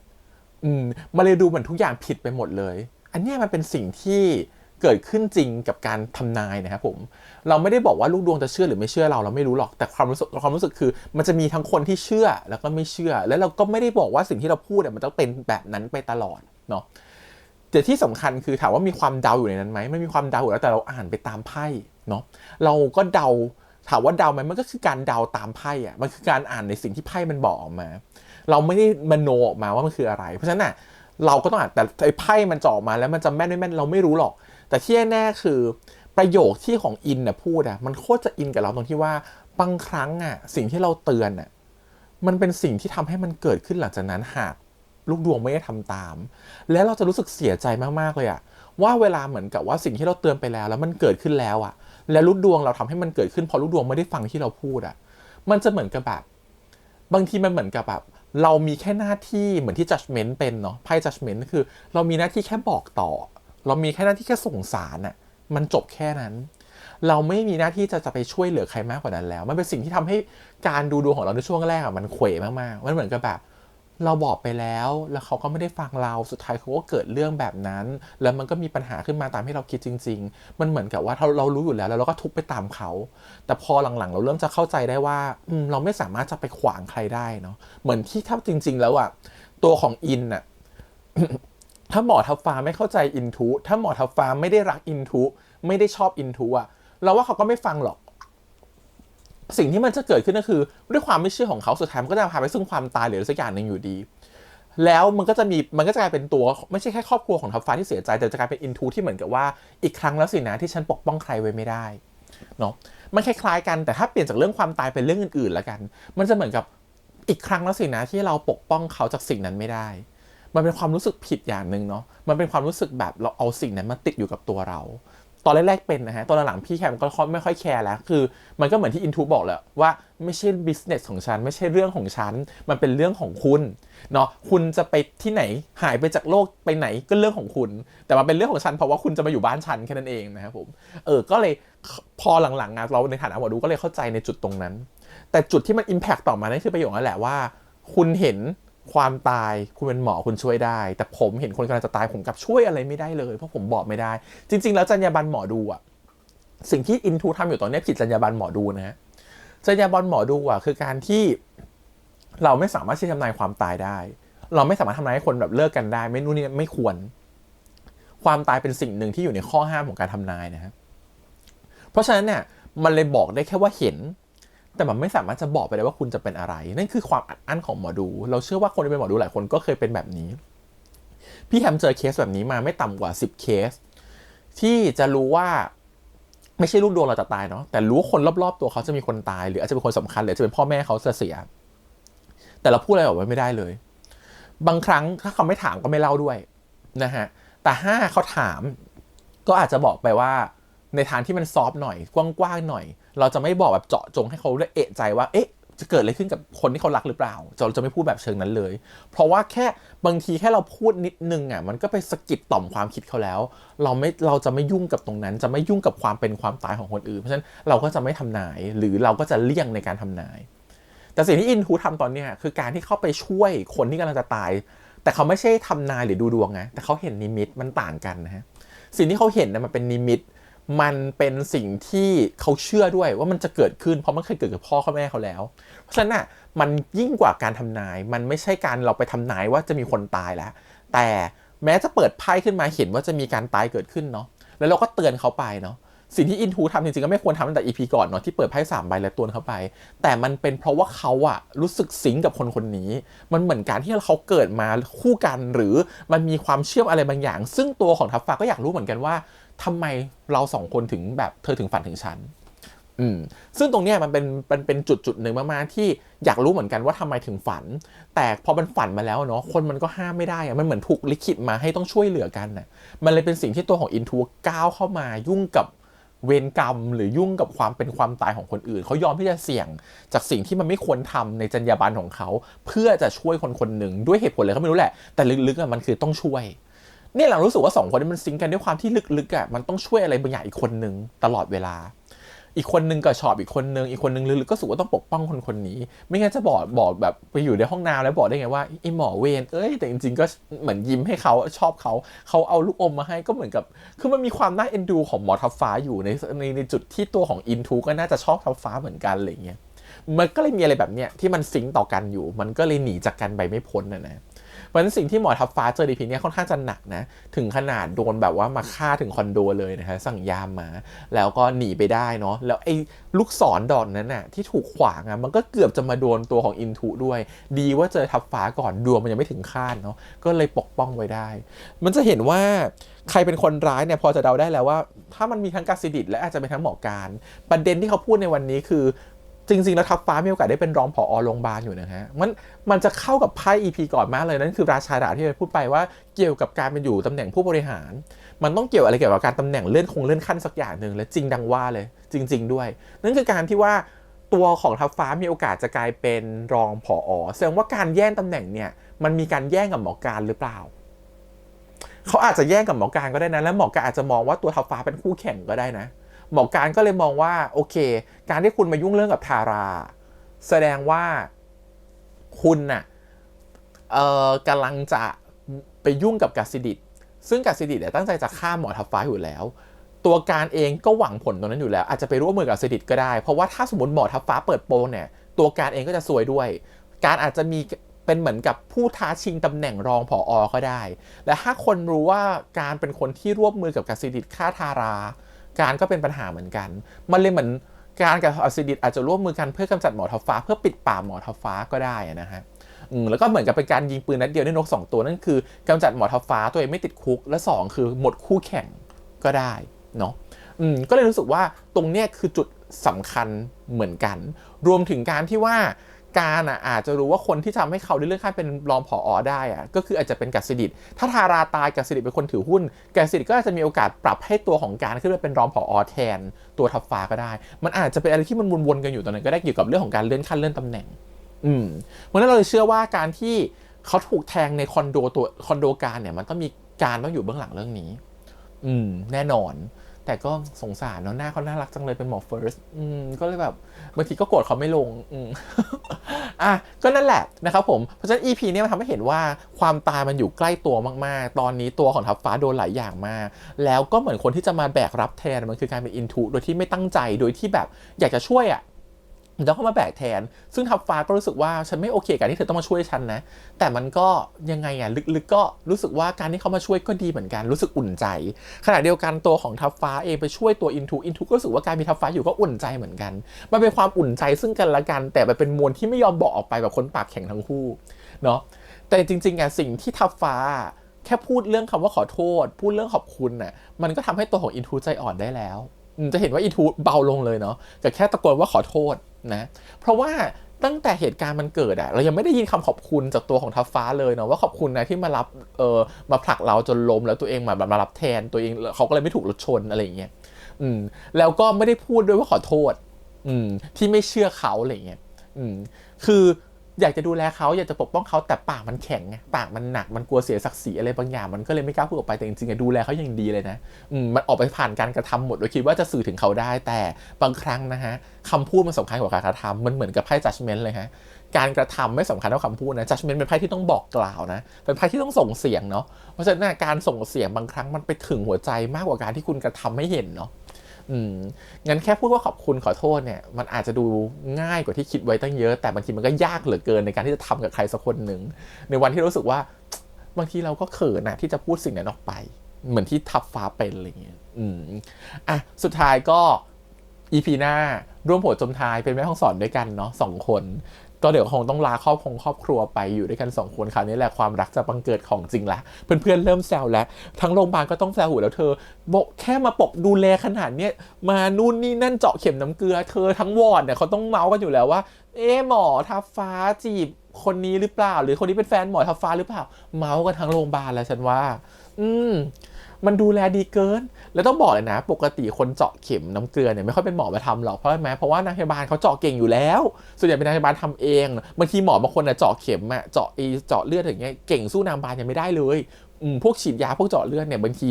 มันเลยดูเหมือนทุกอย่างผิดไปหมดเลยอันนี้มันเป็นสิ่งที่เกิดขึ้นจริงกับการทำนายนะครับผมเราไม่ได้บอกว่าลูกดวงจะเชื่อหรือไม่เชื่อเราไม่รู้หรอกแต่ความรู้สึกคือมันจะมีทั้งคนที่เชื่อแล้วก็ไม่เชื่อแล้วเราก็ไม่ได้บอกว่าสิ่งที่เราพูดเนี่ยมันต้องเป็นแบบนั้นไปตลอดเนาะแต่ที่สำคัญคือถามว่ามีความเดาอยู่ในนั้นไหมไม่มีความเดาอยู่แล้วแต่เราอ่านไปตามไพ่เนาะเราก็เดาถามว่าเดาไหมมันก็คือการเดาตามไพ่อะมันคือการอ่านในสิ่งที่ไพ่มันบอกออกมาเราไม่ได้มโนออกมาว่ามันคืออะไรเพราะฉะนั้นน่ะเราก็ต้องอ่านแต่ไอ้ไพ่มันจ่อมาแล้วมันจะแม่นไม่แม่นเราไม่รู้หรอกแต่ที่แน่ๆคือประโยคที่ของอินน่ะพูดอ่ะมันโคตรจะอินกับเราตรงที่ว่าบางครั้งอ่ะสิ่งที่เราเตือนอ่ะมันเป็นสิ่งที่ทำให้มันเกิดขึ้นหลังจากนั้นหากลูกดวงไม่ได้ทำตามแล้วเราจะรู้สึกเสียใจมากๆเลยอ่ะว่าเวลาเหมือนกับว่าสิ่งที่เราเตือนไปแล้วมันเกิดขึ้นแล้วอ่ะแล้วลูกดวงเราทำให้มันเกิดขึ้นพอลูกดวงไม่ได้ฟังที่เราพูดอ่ะมันจะเหมือนกับแบบบางทีมันเหมือนกับแบบเรามีแค่หน้าที่เหมือนที่ judgment เป็นเนาะไพ่ judgment คือเรามีหน้าที่แค่บอกต่อเรามีแค่หน้าที่แค่ส่งสารน่ะมันจบแค่นั้นเราไม่มีหน้าที่จะไปช่วยเหลือใครมากกว่านั้นแล้วมันเป็นสิ่งที่ทำให้การดูดวงของเราในช่วงแรกมันเขวมากๆมันเหมือนกับแบบเราบอกไปแล้วเขาก็ไม่ได้ฟังเราสุดท้ายเขาก็เกิดเรื่องแบบนั้นแล้วมันก็มีปัญหาขึ้นมาตามที่เราคิดจริงๆมันเหมือนกับว่าเรารู้อยู่แล้วเราก็ทุบไปตามเขาแต่พอหลังๆเราเริ่มจะเข้าใจได้ว่าเราไม่สามารถจะไปขวางใครได้เนาะเหมือนที่ถ้าจริงๆแล้วอ่ะตัวของอินน่ะ ถ้าหมอทับฟ้าไม่เข้าใจอินทุถ้าหมอทับฟ้าไม่ได้รักอินทุไม่ได้ชอบอินทุอ่ะเราว่าเขาก็ไม่ฟังหรอกสิ่งที่มันจะเกิดขึ้นก็คือด้วยความไม่เชื่อของเขาสุดท้ายมันก็จะพาไปซึ่งความตายหรือสักอย่างหนึ่งอยู่ดีแล้วมันก็จะกลายเป็นตัวไม่ใช่แค่ครอบครัวของทับฟ้าที่เสียใจแต่จะกลายเป็นอินทุที่เหมือนกับว่าอีกครั้งแล้วสินะที่ฉันปกป้องใครไว้ไม่ได้เนาะมันคล้ายๆกันแต่ถ้าเปลี่ยนจากเรื่องความตายเป็นเรื่องอื่นๆแล้วกันมันจะเหมือนกับอีกครั้งแล้วสินะที่เราปกป้องเขาจากสิ่งนั้นไม่ได้มันเป็นความรู้สึกผิดอย่างหนึ่งเนาะมันเป็นความรู้สึกแบบเราเอาสิ่งนั้นมาติดอยู่กับตัวเราตอนแรกๆเป็นนะฮะตอนหลังๆพี่แคมก็ไม่ค่อยแคร์แล้วคือมันก็เหมือนที่อินทูบอกแหละว่าไม่ใช่ business ของฉันไม่ใช่เรื่องของฉันมันเป็นเรื่องของคุณเนาะคุณจะไปที่ไหนหายไปจากโลกไปไหนก็เรื่องของคุณแต่มันเป็นเรื่องของฉันเพราะว่าคุณจะมาอยู่บ้านฉันแค่นั้นเองนะครับผมก็เลยพอหลังๆเราในฐานะหมอดูก็เลยเข้าใจในจุดตรงนั้นแต่จุดที่มัน impact ต่อมานั่นคือประโยคนั่นแหละว่าคุณเห็นความตายคุณเป็นหมอคุณช่วยได้แต่ผมเห็นคนกำลังจะตายผมกลับช่วยอะไรไม่ได้เลยเพราะผมบอกไม่ได้จริงๆแล้วจรรยาบรรณหมอดูอ่ะสิ่งที่อินทูทำอยู่ตอนนี้ผิดจรรยาบรรณหมอดูนะฮะจรรยาบรรณหมอดูอ่ะคือการที่เราไม่สามารถที่จะทำนายความตายได้เราไม่สามารถทำนายให้คนแบบเลิกกันได้ไม่นู่นนี่ไม่ควรความตายเป็นสิ่งหนึ่งที่อยู่ในข้อห้ามของการทำนายนะฮะเพราะฉะนั้นเนี่ยมันเลยบอกได้แค่ว่าเห็นแต่มันไม่สามารถจะบอกไปได้ว่าคุณจะเป็นอะไรนั่นคือความอัดอั้นของหมอดูเราเชื่อว่าคนที่เป็นหมอดูหลายคนก็เคยเป็นแบบนี้พี่แฮมเจอเคสแบบนี้มาไม่ต่ำกว่า10เคสที่จะรู้ว่าไม่ใช่ลูกดวงเราจะตายเนาะแต่รู้ว่าคนรอบๆตัวเขาจะมีคนตายหรืออาจจะเป็นคนสำคัญหรือจะเป็นพ่อแม่เขาจะเสียแต่เราพูดอะไรออกไปไม่ได้เลยบางครั้งถ้าเขาไม่ถามก็ไม่เล่าด้วยนะฮะแต่ถ้าเขาถามก็อาจจะบอกไปว่าในทางที่มันซอฟต์หน่อยกว้างๆหน่อยเราจะไม่บอกแบบเจาะจงให้เขาได้เอะใจว่าเอ๊ะ จะเกิดอะไรขึ้นกับคนที่เขารักหรือเปล่าเราจะไม่พูดแบบเชิงนั้นเลยเพราะว่าแค่บางทีแค่เราพูดนิดนึงอ่ะมันก็ไปสะกิดต่อมความคิดเขาแล้วเราจะไม่ยุ่งกับตรงนั้นจะไม่ยุ่งกับความเป็นความตายของคนอื่นเพราะฉะนั้นเราก็จะไม่ทำนายหรือเราก็จะเลี่ยงในการทำนายแต่สิ่งที่อินทูทำตอนเนี้ยคือการที่เข้าไปช่วยคนที่กำลังจะตายแต่เขาไม่ใช่ทำนายหรือดูดวงนะแต่เขาเห็นนิมิตมันต่างกันนะฮะสิ่งที่เขาเห็นนะมันเป็นนิมิตมันเป็นสิ่งที่เขาเชื่อด้วยว่ามันจะเกิดขึ้นเพราะมันเคยเกิดกับพ่อแม่เขาแล้วเพราะฉะนั้นน่ะมันยิ่งกว่าการทำนายมันไม่ใช่การเราไปทำนายว่าจะมีคนตายแล้วแต่แม้จะเปิดไพ่ขึ้นมาเห็นว่าจะมีการตายเกิดขึ้นเนาะแล้วเราก็เตือนเขาไปเนาะสิ่งที่อินทูทำจริงๆก็ไม่ควรทำตั้งแต่ EP ก่อนเนาะที่เปิดไพ่3ใบแล้วเตือนเขาไปแต่มันเป็นเพราะว่าเขาอะรู้สึกซิงกับคนคนนี้มันเหมือนการที่เขาเกิดมาคู่กันหรือมันมีความเชื่อมอะไรบางอย่างซึ่งตัวของทัฟฟ้าก็อยากรู้เหมือนกันว่าทำไมเราสองคนถึงแบบเธอถึงฝันถึงฉันซึ่งตรงเนี้ยมันเป็นจุดหนึ่งมากๆที่อยากรู้เหมือนกันว่าทำไมถึงฝันแต่พอมันฝันมาแล้วเนาะคนมันก็ห้ามไม่ได้อะมันเหมือนถูกลิขิตมาให้ต้องช่วยเหลือกันน่ะมันเลยเป็นสิ่งที่ตัวของอินทูก้าวเข้ามายุ่งกับเวรกรรมหรือยุ่งกับความเป็นความตายของคนอื่นเขายอมที่จะเสี่ยงจากสิ่งที่มันไม่ควรทำในจรรยาบรรณของเขาเพื่อจะช่วยคนคนหนึ่งด้วยเหตุผลอะไรก็ไม่รู้แหละแต่ลึกๆมันคือต้องช่วยเนี่ยเรารู้สึกว่า2คนนี้มันซิงกันด้วยความที่ลึกๆมันต้องช่วยอะไรบางอย่างอีกคนนึงตลอดเวลาอีกคนนึงก็ชอบอีกคนนึงลึกๆก็รู้สึกว่าต้องปกป้องคนนี้ไม่งั้นจะบอกแบบไปอยู่ในห้องน้ำแล้วบอกได้ไงว่าไอ้หมอเวรแต่จริงๆก็เหมือนยิ้มให้เขาชอบเขาเอาลูกอมมาให้ก็เหมือนกับคือมันมีความน่าเอ็นดูของหมอทัฟฟ้าอยู่ในจุดที่ตัวของอินทูก็น่าจะชอบทัฟฟ้าเหมือนกันอะไรเงี้ยมันก็เลยมีอะไรแบบเนี้ยที่มันซิงต่อกันอยู่มันก็เลยหนีจากกันไปไม่พ้นนะเพราะฉะนั้นสิ่งที่หมอทัฟฟ้าเจอในพีนี้ค่อนข้างจะหนักนะถึงขนาดโดนแบบว่ามาฆ่าถึงคอนโดเลยนะฮะสั่งยามมาแล้วก็หนีไปได้เนาะแล้วไอ้ลูกศรดอกนั้นน่ะที่ถูกขวางอ่ะมันก็เกือบจะมาโดนตัวของอินทูด้วยดีว่าเจอทัฟฟ้าก่อนดวงมันยังไม่ถึงคาดเนาะก็เลยปกป้องไว้ได้มันจะเห็นว่าใครเป็นคนร้ายเนี่ยพอจะเดาได้แล้วว่าถ้ามันมีทั้งกาซิดิตและอาจจะเป็นทั้งหมอการประเด็นที่เขาพูดในวันนี้คือจริงๆแล้วทัฟฟ้ามีโอกาสได้เป็นรองผอ.โรงพยาบาลอยู่นะฮะมันจะเข้ากับไพ่ EP ก่อนมากเลยนั่นคือราชาดาบที่ไปพูดไปว่าเกี่ยวกับการเป็นอยู่ตำแหน่งผู้บริหารมันต้องเกี่ยวอะไรเกี่ยวกับการตำแหน่งเลื่อนขั้นสักอย่างนึงและจริงดังว่าเลยจริงๆด้วยนั่นคือการที่ว่าตัวของทัฟฟ้ามีโอกาสจะกลายเป็นรองผอ.แสดงว่าการแย่งตำแหน่งเนี่ยมันมีการแย่งกับหมอการหรือเปล่าเขาอาจจะแย่งกับหมอการก็ได้นะและหมอการอาจจะมองว่าตัวทัฟฟ้าเป็นคู่แข่งก็ได้นะหมอการก็เลยมองว่าโอเคการที่คุณมายุ่งเรื่องกับทาราแสดงว่าคุณน่ะกำลังจะไปยุ่งกับกาซิดิตซึ่งกาซิดิตเนี่ยตั้งใจจะฆ่าหมอทัฟฟ้าอยู่แล้วตัวการเองก็หวังผลตรงนั้นอยู่แล้วอาจจะไปร่วมมือกับกาซิดิตก็ได้เพราะว่าถ้าสมมติหมอทัฟฟ้าเปิดโปงเนี่ยตัวการเองก็จะซวยด้วยการอาจจะมีเป็นเหมือนกับผู้ท้าชิงตำแหน่งรองผอ.ก็ได้และถ้าคนรู้ว่าการเป็นคนที่ร่วมมือกับกาซิดิตฆ่าทาราการก็เป็นปัญหาเหมือนกันมันเลยเหมือนการกับอัสซิดิตอาจจะร่วมมือกันเพื่อกำจัดหมอทัฟฟ้าเพื่อปิดปากหมอทัฟฟ้าก็ได้นะฮะแล้วก็เหมือนกับเป็นการยิงปืนนัดเดียวได้นก2ตัวนั่นคือกำจัดหมอทัฟฟ้าตัวเองไม่ติดคุกและ2คือหมดคู่แข่งก็ได้เนาะก็เลยรู้สึกว่าตรงเนี้ยคือจุดสำคัญเหมือนกันรวมถึงการที่ว่าการอาจจะรู้ว่าคนที่ทำให้เขาได้เลื่อนขั้นเป็นรองผอ.ได้ก็คืออาจจะเป็นกาซิดิตถ้าทาราตายกาซิดิตเป็นคนถือหุ้นกาซิดิตก็อาจจะมีโอกาสปรับให้ตัวของการขึ้นมาเป็นรองผอ.แทนตัวทัฟฟ้าก็ได้มันอาจจะเป็นอะไรที่มันวนๆกันอยู่ตอนนั้นก็ได้เกี่ยวกับเรื่องของการเลื่อนขั้นเลื่อนตำแหน่งเพราะฉะนั้นเราเลยเชื่อว่าการที่เขาถูกแทงในคอนโดการเนี่ยมันต้องมีการต้องอยู่เบื้องหลังเรื่องนี้แน่นอนแต่ก็สงสารเนาะหน้าเขาน่ารักจังเลยเป็นหมอเฟิร์สก็เลยแบบบางทีก็โกรธเขาไม่ลงก็นั่นแหละนะครับผมเพราะฉะนั้น EP นี้มันทำให้เห็นว่าความตายมันอยู่ใกล้ตัวมากๆตอนนี้ตัวของทัฟฟ้าโดนหลายอย่างมากแล้วก็เหมือนคนที่จะมาแบกรับแทนมันคือการเป็นอินทูโดยที่ไม่ตั้งใจโดยที่แบบอยากจะช่วยแล้วเขามาแบกแทนซึ่งทัฟฟ้าก็รู้สึกว่าฉันไม่โอเคกับที่เธอต้องมาช่วยฉันนะแต่มันก็ยังไงลึกๆก็รู้สึกว่าการที่เขามาช่วยก็ดีเหมือนกันรู้สึกอุ่นใจขณะเดียวกันตัวของทัฟฟ้าเองไปช่วยตัวอินทูก็รู้สึกว่าการมีทัฟฟ้าอยู่ก็อุ่นใจเหมือนกันมันเป็นความอุ่นใจซึ่งกันและกันแต่มันเป็นมวลที่ไม่ยอมบอกออกไปแบบคนปากแข็งทั้งคู่เนาะแต่จริงๆสิ่งที่ทัฟฟ้าแค่พูดเรื่องคำว่าขอโทษพูดเรื่องขอบคุณมันก็ทำให้ตัวของอินทูใจอ่อนได้แล้วจะเห็นว่าอินทูเบาลงเลยเนาะแต่แค่ตะโกนว่าขอโทษนะเพราะว่าตั้งแต่เหตุการณ์มันเกิดเรายังไม่ได้ยินคำขอบคุณจากตัวของทัฟฟ้าเลยเนาะว่าขอบคุณนะที่มารับมาผลักเราจนล้มแล้วตัวเองมารับแทนตัวเองเขาก็เลยไม่ถูกรถชนอะไรอย่างเงี้ยแล้วก็ไม่ได้พูดด้วยว่าขอโทษที่ไม่เชื่อเขาอะไรอย่างเงี้ย คืออยากจะดูแลเขาอยากจะปกป้องเขาแต่ปากมันแข็งไงปากมันหนักมันกลัวเสียศักดิ์ศรีอะไรบางอย่างมันก็เลยไม่กล้าพูดออกไปแต่จริงๆดูแลเขาอย่างดีเลยนะมันออกไปผ่านการกระทำหมดโดยคิดว่าจะสื่อถึงเขาได้แต่บางครั้งนะฮะคำพูดมันสำคัญกว่าการกระทำมันเหมือนกับไพ่ judgment เลยฮะการกระทำไม่สำคัญเท่าคำพูดนะ judgment เป็นไพ่ที่ต้องบอกกล่าวนะเป็นไพ่ที่ต้องส่งเสียงเนาะเพราะฉะนั้นการส่งเสียงบางครั้งมันไปถึงหัวใจมากกว่าการที่คุณกระทำให้เห็นเนาะงั้นแค่พูดว่าขอบคุณขอโทษเนี่ยมันอาจจะดูง่ายกว่าที่คิดไว้ตั้งเยอะแต่บางทีมันก็ยากเหลือเกินในการที่จะทำกับใครสักคนหนึ่งในวันที่รู้สึกว่าบางทีเราก็เขินนะที่จะพูดสิ่งนั้นออกไปเหมือนที่ทับฟ้าเป็นอะไรเงี้ยสุดท้ายก็ EP หน้าร่วมโผจมท้ายเป็นแม่ห้องสอนด้วยกันเนาะ2 คนก็เดี๋ยวคงต้องลาครอบครัวไปอยู่ด้วยกัน2 คนคราวนี้แหละความรักจะบังเกิดของจริงละเพื่อนๆเริ่มแซวแล้วทั้งโรงพยาบาลก็ต้องแซวหูแล้วเธอบอกแค่มาปกดูแลขนาดเนี้ยมานู่นนี่นั่นเจาะเข็มน้ำเกลือเธอทั้งวอร์ดเนี่ยเขาต้องเมาส์กันอยู่แล้วว่าหมอทับฟ้าจีบคนนี้หรือเปล่าหรือคนนี้เป็นแฟนหมอทับฟ้าหรือเปล่าเมาส์กันทั้งโรงพยาบาลแล้วฉันว่ามันดูแลดีเกินแล้วต้องบอกเลยนะปกติคนเจาะเข็มน้ำเกลือเนี่ยไม่ค่อยเป็นหมอมาทำหรอกเพราะว่านางพยาบาลเขาเจาะเก่งอยู่แล้วส่วนใหญ่เป็นนางพยาบาลทำเองบางทีหมอบางคนเจาะเข็มเจาะเลือดอย่างเงี้ยเก่งสู้นางพยาบาลยังไม่ได้เลยพวกฉีดยาพวกเจาะเลือดเนี่ยบางที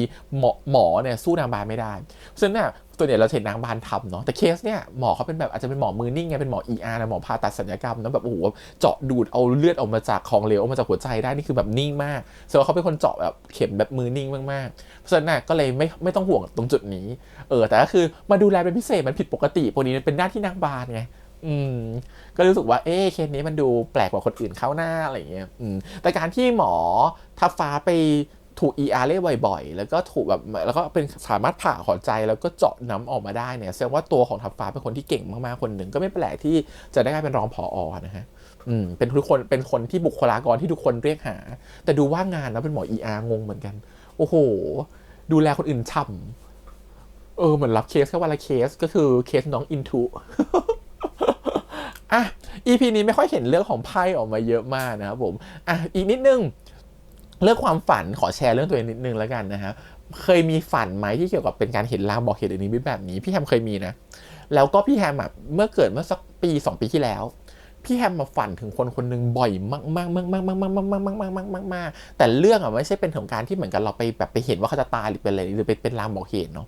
หมอเนี่ยสู้นางพยาบาลไม่ได้ฉะนั้นตัวเนี่ยเราเห็นนางพยาบาลทำเนาะแต่เคสเนี่ยหมอเขาเป็นแบบอาจจะเป็นหมอมือนิ่งไงเป็นหมอ ER นะหมอผ่าตัดศัลยกรรมนะแบบโอ้โหเจาะดูดเอาเลือดออกมาจากของเหลวออกมาจากหัวใจได้นี่คือแบบนิ่งมากแสดงว่าเขาเป็นคนเจาะแบบเข็มแบบมือนิ่งมากๆเพราะฉะนั้นก็เลยไม่ต้องห่วงตรงจุดนี้แต่ก็คือมาดูแลเป็นพิเศษมันผิดปกติพวกนี้เป็นหน้าที่นางพยาบาลไงก็รู้สึกว่าเคสนี้มันดูแปลกกว่าคนอื่นเข้าหน้าอะไรอย่างเงี้ยแต่การที่หมอทับฟ้าไปถูก ER เล่บ่อยๆแล้วก็ถูกแบบแล้วก็เป็นสามารถผ่าหัวใจแล้วก็เจาะน้ำออกมาได้เนี่ยแสดงว่าตัวของทับฟ้าเป็นคนที่เก่งมากๆคนหนึ่งก็ไม่แปลกที่จะได้เป็นรองผอ.นะฮะเป็นคนที่บุคลากรที่ทุกคนเรียกหาแต่ดูว่างงานแล้วเป็นหมอ ER งงเหมือนกันโอ้โหดูแลคนอื่นช่ำเหมือนรับเคสแค่วันละเคสก็คือเคสน้องอินทูEP นี้ไม่ค่อยเห็นเรื่องของไพ่ออกมาเยอะมากนะครับผมอีกนิดนึงเรื่องความฝันขอแชร์เรื่องตัวเองนิดนึงแล้วกันนะฮะเคยมีฝันไหมที่เกี่ยวกับเป็นการเห็นลางบอกเหตุหรือนิมิตแบบนี้พี่แฮมเคยมีนะแล้วก็พี่แฮมเมื่อสักปี2 ปีที่แล้วพี่แฮมมาฝันถึงคนหนึ่งบ่อยมากๆแต่เรื่องไม่ใช่เป็นของการที่เหมือนกันเราไปเห็นว่าเขาจะตายหรือเป็นอะไรหรือเป็นลางบอกเหตุเนาะ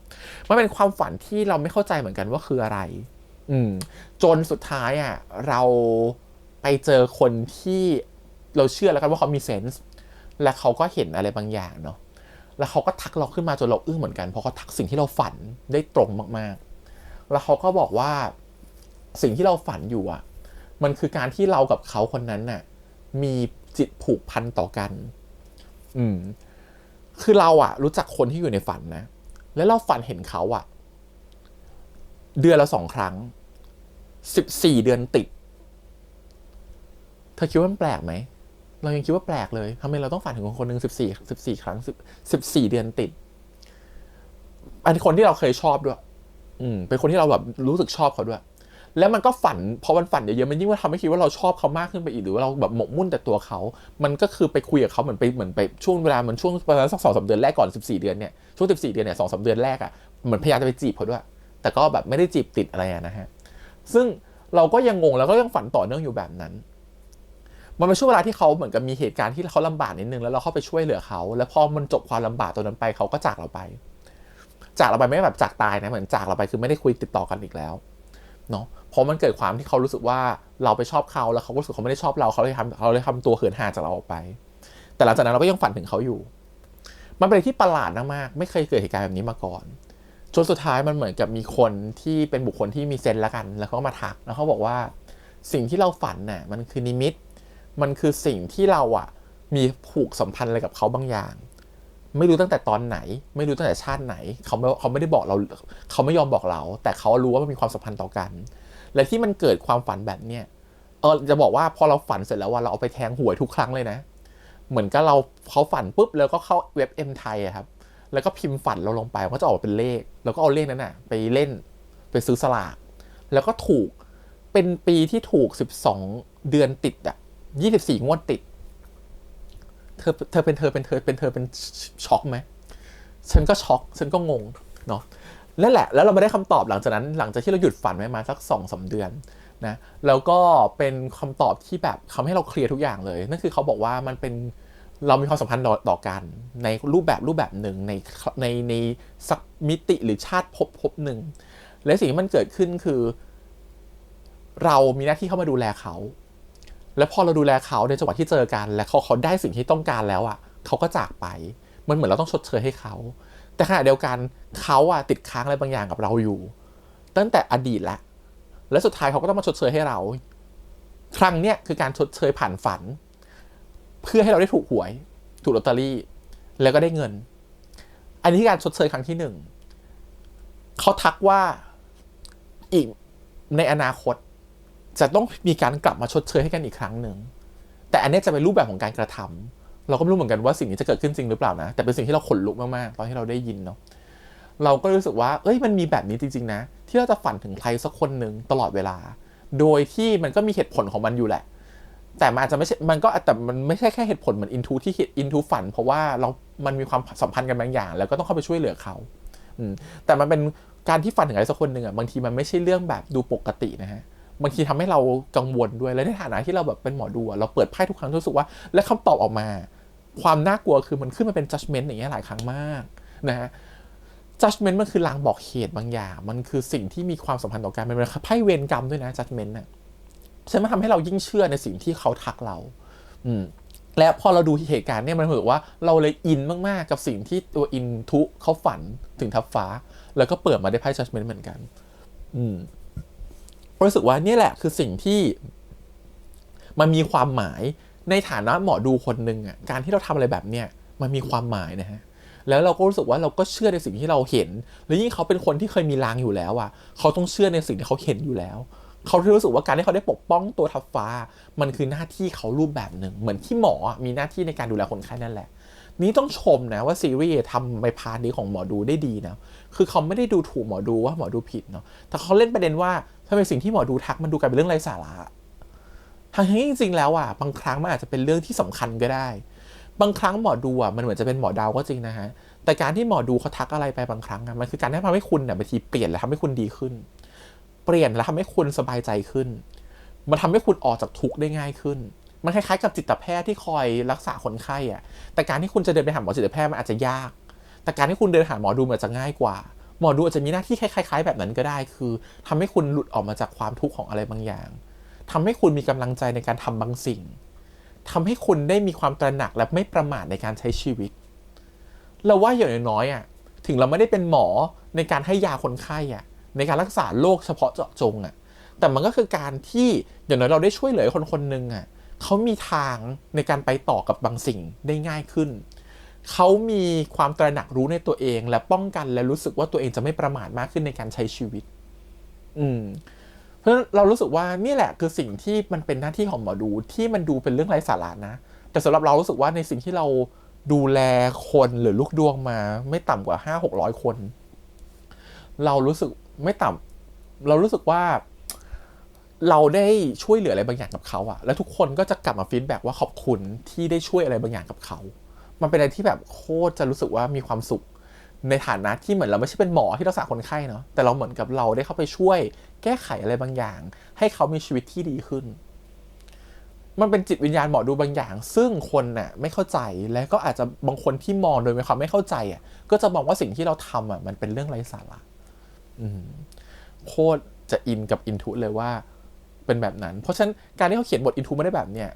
มันเป็นความฝันที่เราไม่เข้าใจเหมือนกันว่าคืออะไรจนสุดท้ายเราไปเจอคนที่เราเชื่อแล้วกันว่าเขามีเซนส์และเขาก็เห็นอะไรบางอย่างเนาะแล้วเขาก็ทักเราขึ้นมาจนเราอึ้งเหมือนกันเพราะเขาทักสิ่งที่เราฝันได้ตรงมากๆแล้วเขาก็บอกว่าสิ่งที่เราฝันอยู่มันคือการที่เรากับเขาคนนั้นมีจิตผูกพันต่อกันคือเรารู้จักคนที่อยู่ในฝันนะแล้วเราฝันเห็นเขาเดือนละ2 ครั้ง14 เดือนติดเธอคิดว่ามันแปลกไหมเรายังคิดว่าแปลกเลยทำไมเราต้องฝันถึงคนหนึ่ง14 ครั้ง14 เดือนติดอันคนที่เราเคยชอบด้วยเป็นคนที่เราแบบรู้สึกชอบเขาด้วยแล้วมันก็ฝันพอมันฝันเยอะๆมันยิ่งว่าทำให้คิดว่าเราชอบเขามากขึ้นไปอีกหรือว่าเราแบบหมกมุ่นแต่ตัวเขามันก็คือไปคุยกับเขาเหมือนไปช่วงเวลามันช่วงประมาณสัก 2-3 เดือนแรกก่อน14 เดือนเนี่ยช่วง14 เดือนเนี่ย 2-3 เดือนแรกเหมือนพยายามจะไปจีบเขาด้วยแต่ก็แบบไม่ได้จีบติดอะไรนะฮะซึ่งเราก็ยังงงแล้วก็ยังฝันต่อเนื่องอยู่แบบนั้นมันเป็นช่วงเวลาที่เขาเหมือนกับมีเหตุการณ์ที่เขาลำบากนิดนึงแล้วเราเข้าไปช่วยเหลือเขาแล้วพอมันจบความลำบากตรงนั้นไปเขาก็จากเราไปไม่แบบจากตายนะเหมือนจากเราไปคือไม่ได้คุยติดต่อกันอีกแล้วเนาะเพราะมันเกิดความที่เขารู้สึกว่าเราไปชอบเขาแล้วเขารู้สึกเขาไม่ได้ชอบเราเขาเลยทำตัวเหินห่างจากเราออกไปแต่หลังจากนั้นเราก็ยังฝันถึงเขาอยู่มันเป็นอะไรที่ประหลาดมากๆไม่เคยเกิดเหตุการณ์แบบนี้มาก่อนจนสุดท้ายมันเหมือนกับมีคนที่เป็นบุคคลที่มีเซนส์ละกันแล้วเขาก็มาทักแล้วเขาบอกว่าสิ่งที่เราฝันมันคือนิมิตมันคือสิ่งที่เรามีผูกสัมพันธ์อะไรกับเขาบางอย่างไม่รู้ตั้งแต่ตอนไหนไม่รู้ตั้งแต่ชาติไหนเขาไม่ได้บอกเราเขาไม่ยอมบอกเราแต่เขารู้ว่ามันมีความสัมพันธ์ต่อกันและที่มันเกิดความฝันแบบเนี้ยจะบอกว่าพอเราฝันเสร็จแล้วเราเอาไปแทงหวยทุกครั้งเลยนะเหมือนกับเขาฝันปุ๊บแล้วก็เข้าเว็บเอ็มไทยครับแล้วก็พิมพ์ฝันเราลงไปมันก็จะออกเป็นเลขแล้วก็เอาเลขนั้นไปเล่นไปซื้อสลากแล้วก็ถูกเป็นปีที่ถูก12 เดือนติด24 งวดติดเธอเป็นช็อกไหมฉันก็ช็อกฉันก็งงเนาะนั่นแหละแล้วเราไม่ได้คำตอบหลังจากนั้นหลังจากที่เราหยุดฝันไว้มาสัก 2-3 เดือน นะแล้วก็เป็นคำตอบที่แบบทำให้เราเคลียร์ทุกอย่างเลยนั่นคือเขาบอกว่ามันเป็นเรามีความสัมพันธ์ต่อกันในรูปแบบหนึ่งในสักมิติหรือชาติภพหนึ่งและสิ่งที่มันเกิดขึ้นคือเรามีหน้าที่เข้ามาดูแลเขาและพอเราดูแลเขาในจังหวะที่เจอกันและเขาได้สิ่งที่ต้องการแล้วอ่ะเขาก็จากไปมันเหมือนเราต้องชดเชยให้เขาแต่ขณะเดียวกันเขาอ่ะติดค้างอะไรบางอย่างกับเราอยู่ตั้งแต่อดีตและสุดท้ายเขาก็ต้องมาชดเชยให้เราครั้งเนี้ยคือการชดเชยผ่านฝันเพื่อให้เราได้ถูกหวยถูกลอตเตอรี่แล้วก็ได้เงินอันนี้การชดเชยครั้งที่1เขาทักว่าอีกในอนาคตจะต้องมีการกลับมาชดเชยให้กันอีกครั้งหนึ่งแต่อันนี้จะเป็นรูปแบบของการกระทำเราก็ไม่รู้เหมือนกันว่าสิ่งนี้จะเกิดขึ้นจริงหรือเปล่านะแต่เป็นสิ่งที่เราขนลุกมากๆตอนที่เราได้ยินเนาะเราก็รู้สึกว่ามันมีแบบนี้จริงๆนะที่เราจะฝันถึงใครสักคนหนึ่งตลอดเวลาโดยที่มันก็มีเหตุผลของมันอยู่แหละแต่มันอาจจะไม่ใช่แต่มันไม่ใช่แค่เหตุผลเหมือน into ฝันเพราะว่ามันมีความสัมพันธ์กันบางอย่างแล้วก็ต้องเข้าไปช่วยเหลือเขาแต่มันเป็นการที่ฝันถึงใครสักคนหนึ่งบางทีมันไม่ใช่เรื่องแบบดูปกตินะฮะบางทีทำให้เรากังวลด้วยและในฐานะที่เราแบบเป็นหมอดูเราเปิดไพ่ทุกครั้งรู้สึกว่าและคำตอบออกมาความน่ากลัวคือมันขึ้นมาเป็น judgment อย่างเงี้ยหลายครั้งมากนะฮะ judgment มันคือลางบอกเหตุบางอย่างมันคือสิ่งที่มีความสัมพันธ์ต่อกันมันเป็นไพ่เวรกรรมด้วยนะ judgment น่ะฉะนั้นมันทำให้เรายิ่งเชื่อในสิ่งที่เขาทักเราและพอเราดูเหตุการณ์เนี่ยมันเหมือนว่าเราเลยอินมากๆกับสิ่งที่ตัวอินทุเขาฝันถึงทับฟ้าแล้วก็เปิดมาได้ไพ่ judgment เหมือนกันรู้สึกว่านี่แหละคือสิ่งที่มันมีความหมายในฐานะหมอดูคนหนึ่งอ่ะการที่เราทำอะไรแบบเนี้ยมันมีความหมายนะฮะแล้วเราก็รู้สึกว่าเราก็เชื่อในสิ่งที่เราเห็นและยิ่งเขาเป็นคนที่เคยมีลางอยู่แล้วอ่ะเขาต้องเชื่อในสิ่งที่เขาเห็นอยู่แล้วเขารู้สึกว่าการที่เขาได้ปกป้องตัวทับฟ้ามันคือหน้าที่เขารูปแบบหนึ่งเหมือนที่หมอมีหน้าที่ในการดูแลคนไข้นั่นแหละนี้ต้องชมนะว่าซีรีส์ทำในพาร์ทนี้ของหมอดูได้ดีนะคือเขาไม่ได้ดูถูกหมอดูว่าหมอดูผิดเนาะแต่เขาเล่นประเด็นว่าทำไมสิ่งที่หมอดูทักมันดูกลายเป็นเรื่องไร้สาระทั้งที่จริงๆแล้วอ่ะบางครั้งมันอาจจะเป็นเรื่องที่สำคัญก็ได้บางครั้งหมอดูอ่ะมันเหมือนจะเป็นหมอดาวก็จริงนะฮะแต่การที่หมอดูเขาทักอะไรไปบางครั้งอ่ะมันคือการทำให้คุณเนี่ยบางทีเปลี่ยนและทำให้คุณดีขึ้นเปลี่ยนแล้วทำให้คุณสบายใจขึ้นมันทำให้คุณออกจากทุกข์ได้ง่ายขึ้นมันคล้ายๆกับจิตแพทย์ที่คอยรักษาคนไข้อ่ะแต่การที่คุณจะเดินไปหาหมอจิตแพทย์มันอาจจะยากแต่การที่คุณเดินหาหมอดูมันจะง่ายกว่าหมอดูอาจจะมีหน้าที่คล้ายๆแบบนั้นก็ได้คือทำให้คุณหลุดออกมาจากความทุกข์ของอะไรบางอย่างทำให้คุณมีกำลังใจในการทำบางสิ่งทำให้คุณได้มีความตระหนักและไม่ประมาทในการใช้ชีวิตเราว่าอย่างน้อยๆอ่ะถึงเราไม่ได้เป็นหมอในการให้ยาคนไข้อ่ะในการรักษาโรคเฉพาะเจาะจงอ่ะแต่มันก็คือการที่อย่างน้อยเราได้ช่วยเหลือคนคนหนึ่งอ่ะเขามีทางในการไปต่อกับบางสิ่งได้ง่ายขึ้นเขามีความตระหนักรู้ในตัวเองและป้องกันและรู้สึกว่าตัวเองจะไม่ประมาทมากขึ้นในการใช้ชีวิตเพราะฉะนั้นเรารู้สึกว่านี่แหละคือสิ่งที่มันเป็นหน้าที่ของหมอดูที่มันดูเป็นเรื่องไร้สาระนะแต่สำหรับเรารู้สึกว่าในสิ่งที่เราดูแลคนหรือลูกดวงมาไม่ต่ำกว่า 500-600 คนเรารู้สึกไม่ต่ำเรารู้สึกว่าเราได้ช่วยเหลืออะไรบางอย่างกับเขาอะแล้วทุกคนก็จะกลับมาฟีดแบ็กว่าขอบคุณที่ได้ช่วยอะไรบางอย่างกับเขามันเป็นอะไรที่แบบโคตรจะรู้สึกว่ามีความสุขในฐานะที่เหมือนเราไม่ใช่เป็นหมอที่รักษาคนไข้เนาะแต่เราเหมือนกับเราได้เข้าไปช่วยแก้ไขอะไรบางอย่างให้เขามีชีวิตที่ดีขึ้นมันเป็นจิตวิญญาณหมอดูบางอย่างซึ่งคนน่ะไม่เข้าใจและก็อาจจะบางคนที่มองโดยมีความไม่เข้าใจอ่ะก็จะมองว่าสิ่งที่เราทำอ่ะมันเป็นเรื่องไร้สาระโคตรจะอินกับอินทุเลยว่าเป็นแบบนั้นเพราะฉะนั้นการที่เขาเขียนบทอินทุมาได้แบบเนี้ย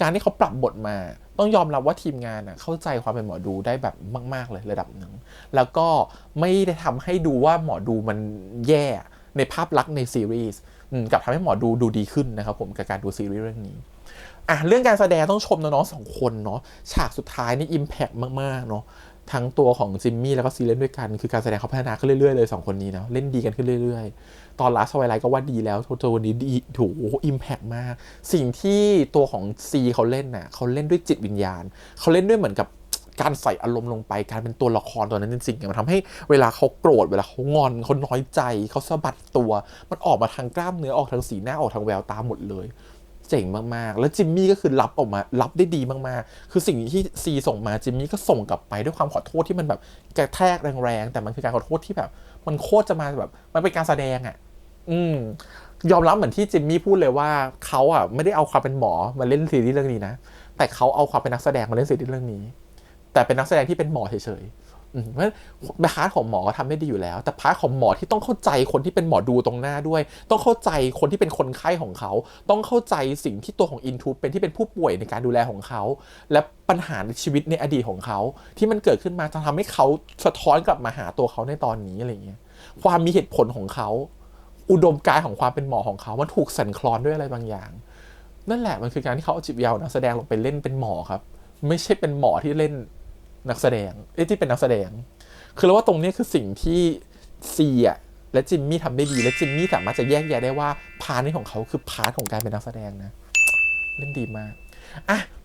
การที่เขาปรับบทมาต้องยอมรับว่าทีมงานเข้าใจความเป็นหมอดูได้แบบมากๆเลยระดับหนึ่งแล้วก็ไม่ได้ทำให้ดูว่าหมอดูมันแย่ในภาพลักษณ์ในซีรีส์กับทำให้หมอดูดีขึ้นนะครับผมกับการดูซีรีส์เรื่องนี้เรื่องการแสดงต้องชมน้องๆ2คนเนาะฉากสุดท้ายนี่อิมแพคมากๆเนาะทั้งตัวของจิมมี่แล้วก็ซีเล่นด้วยกันคือการแสดงเขาพัฒนาขึ้นเรื่อยๆเลย2คนนี้เนาะเล่นดีกันขึ้นเรื่อยๆตอนลาสไวไลท์ก็ว่าดีแล้วตัวนี้ดีถูกอิมแพคมากสิ่งที่ตัวของซีเขาเล่นน่ะเขาเล่นด้วยจิตวิญญาณเขาเล่นด้วยเหมือนกับการใส่อารมณ์ลงไปการเป็นตัวละครตัวนั้นจริงๆมันทำให้เวลาเขาโกรธเวลาเขางอนเขาน้อยใจเขาสะบัดตัวมันออกมาทางกล้ามเนื้อออกทางสีหน้าออกทางแววตาหมดเลยเจ๋งมากๆแล้วจิมมี่ก็คือรับออกมารับได้ดีมากๆคือสิ่งที่ซีส่งมาจิมมี่ก็ส่งกลับไปด้วยความขอโทษที่มันแบบกระแทกแรงๆแต่มันคือการขอโทษที่แบบมันโคตรจะมาแบบมันเป็นการแสดง ยอมรับเหมือนที่จิมมี่พูดเลยว่าเขาอ่ะไม่ได้เอาความเป็นหมอมาเล่นซีรีส์เรื่องนี้นะแต่เขาเอาความเป็นนักแสดงมาเล่นซีรีส์เรื่องนี้แต่เป็นนักแสดงที่เป็นหมอเฉยๆเพราะฉะนั้นพาร์ทของหมอก็ทำได้ดีอยู่แล้วแต่พาร์ทของหมอที่ต้องเข้าใจคนที่เป็นหมอดูตรงหน้าด้วยต้องเข้าใจคนที่เป็นคนไข้ของเขาต้องเข้าใจสิ่งที่ตัวของอินทูเป็นที่เป็นผู้ป่วยในการดูแลของเขาและปัญหาในชีวิตในอดีตของเขาที่มันเกิดขึ้นมาจะทำให้เขาสะท้อนกลับมาหาตัวเขาในตอนนี้อะไรเงี้ยความมีเหตุผลของเขาอุดมการณ์ของความเป็นหมอของเขามันถูกสั่นคลอนด้วยอะไรบางอย่างนั่นแหละมันคือการที่เขาเอาจิตวิทยานักแสดงลงไปเล่นเป็นหมอครับไม่ใช่เป็นหมอที่เล่นนักแสดงที่เป็นนักแสดงคือเราว่าตรงนี้คือสิ่งที่ซีและจิมมี่ทำได้ดีและจิมมี่สามารถจะแยกแยะได้ว่าพาร์ทนี้ของเขาคือพาร์ทของการเป็นนักแสดงนะเล่นดีมาก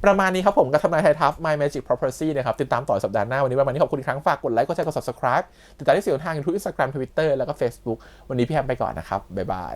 ประมาณนี้ครับผมกับทำนายไทยทัพ My Magic Prophecy นะครับติดตามต่อสัปดาห์หน้าวันนี้ประมาณนี้ขอบคุณอีกครั้งฝากกดไลค์กดแชร์กด Subscribe ติดตามได้4 ทาง YouTube Instagram Twitter แล้วก็ Facebook วันนี้พี่แฮมไปก่อนนะครับบ๊ายบาย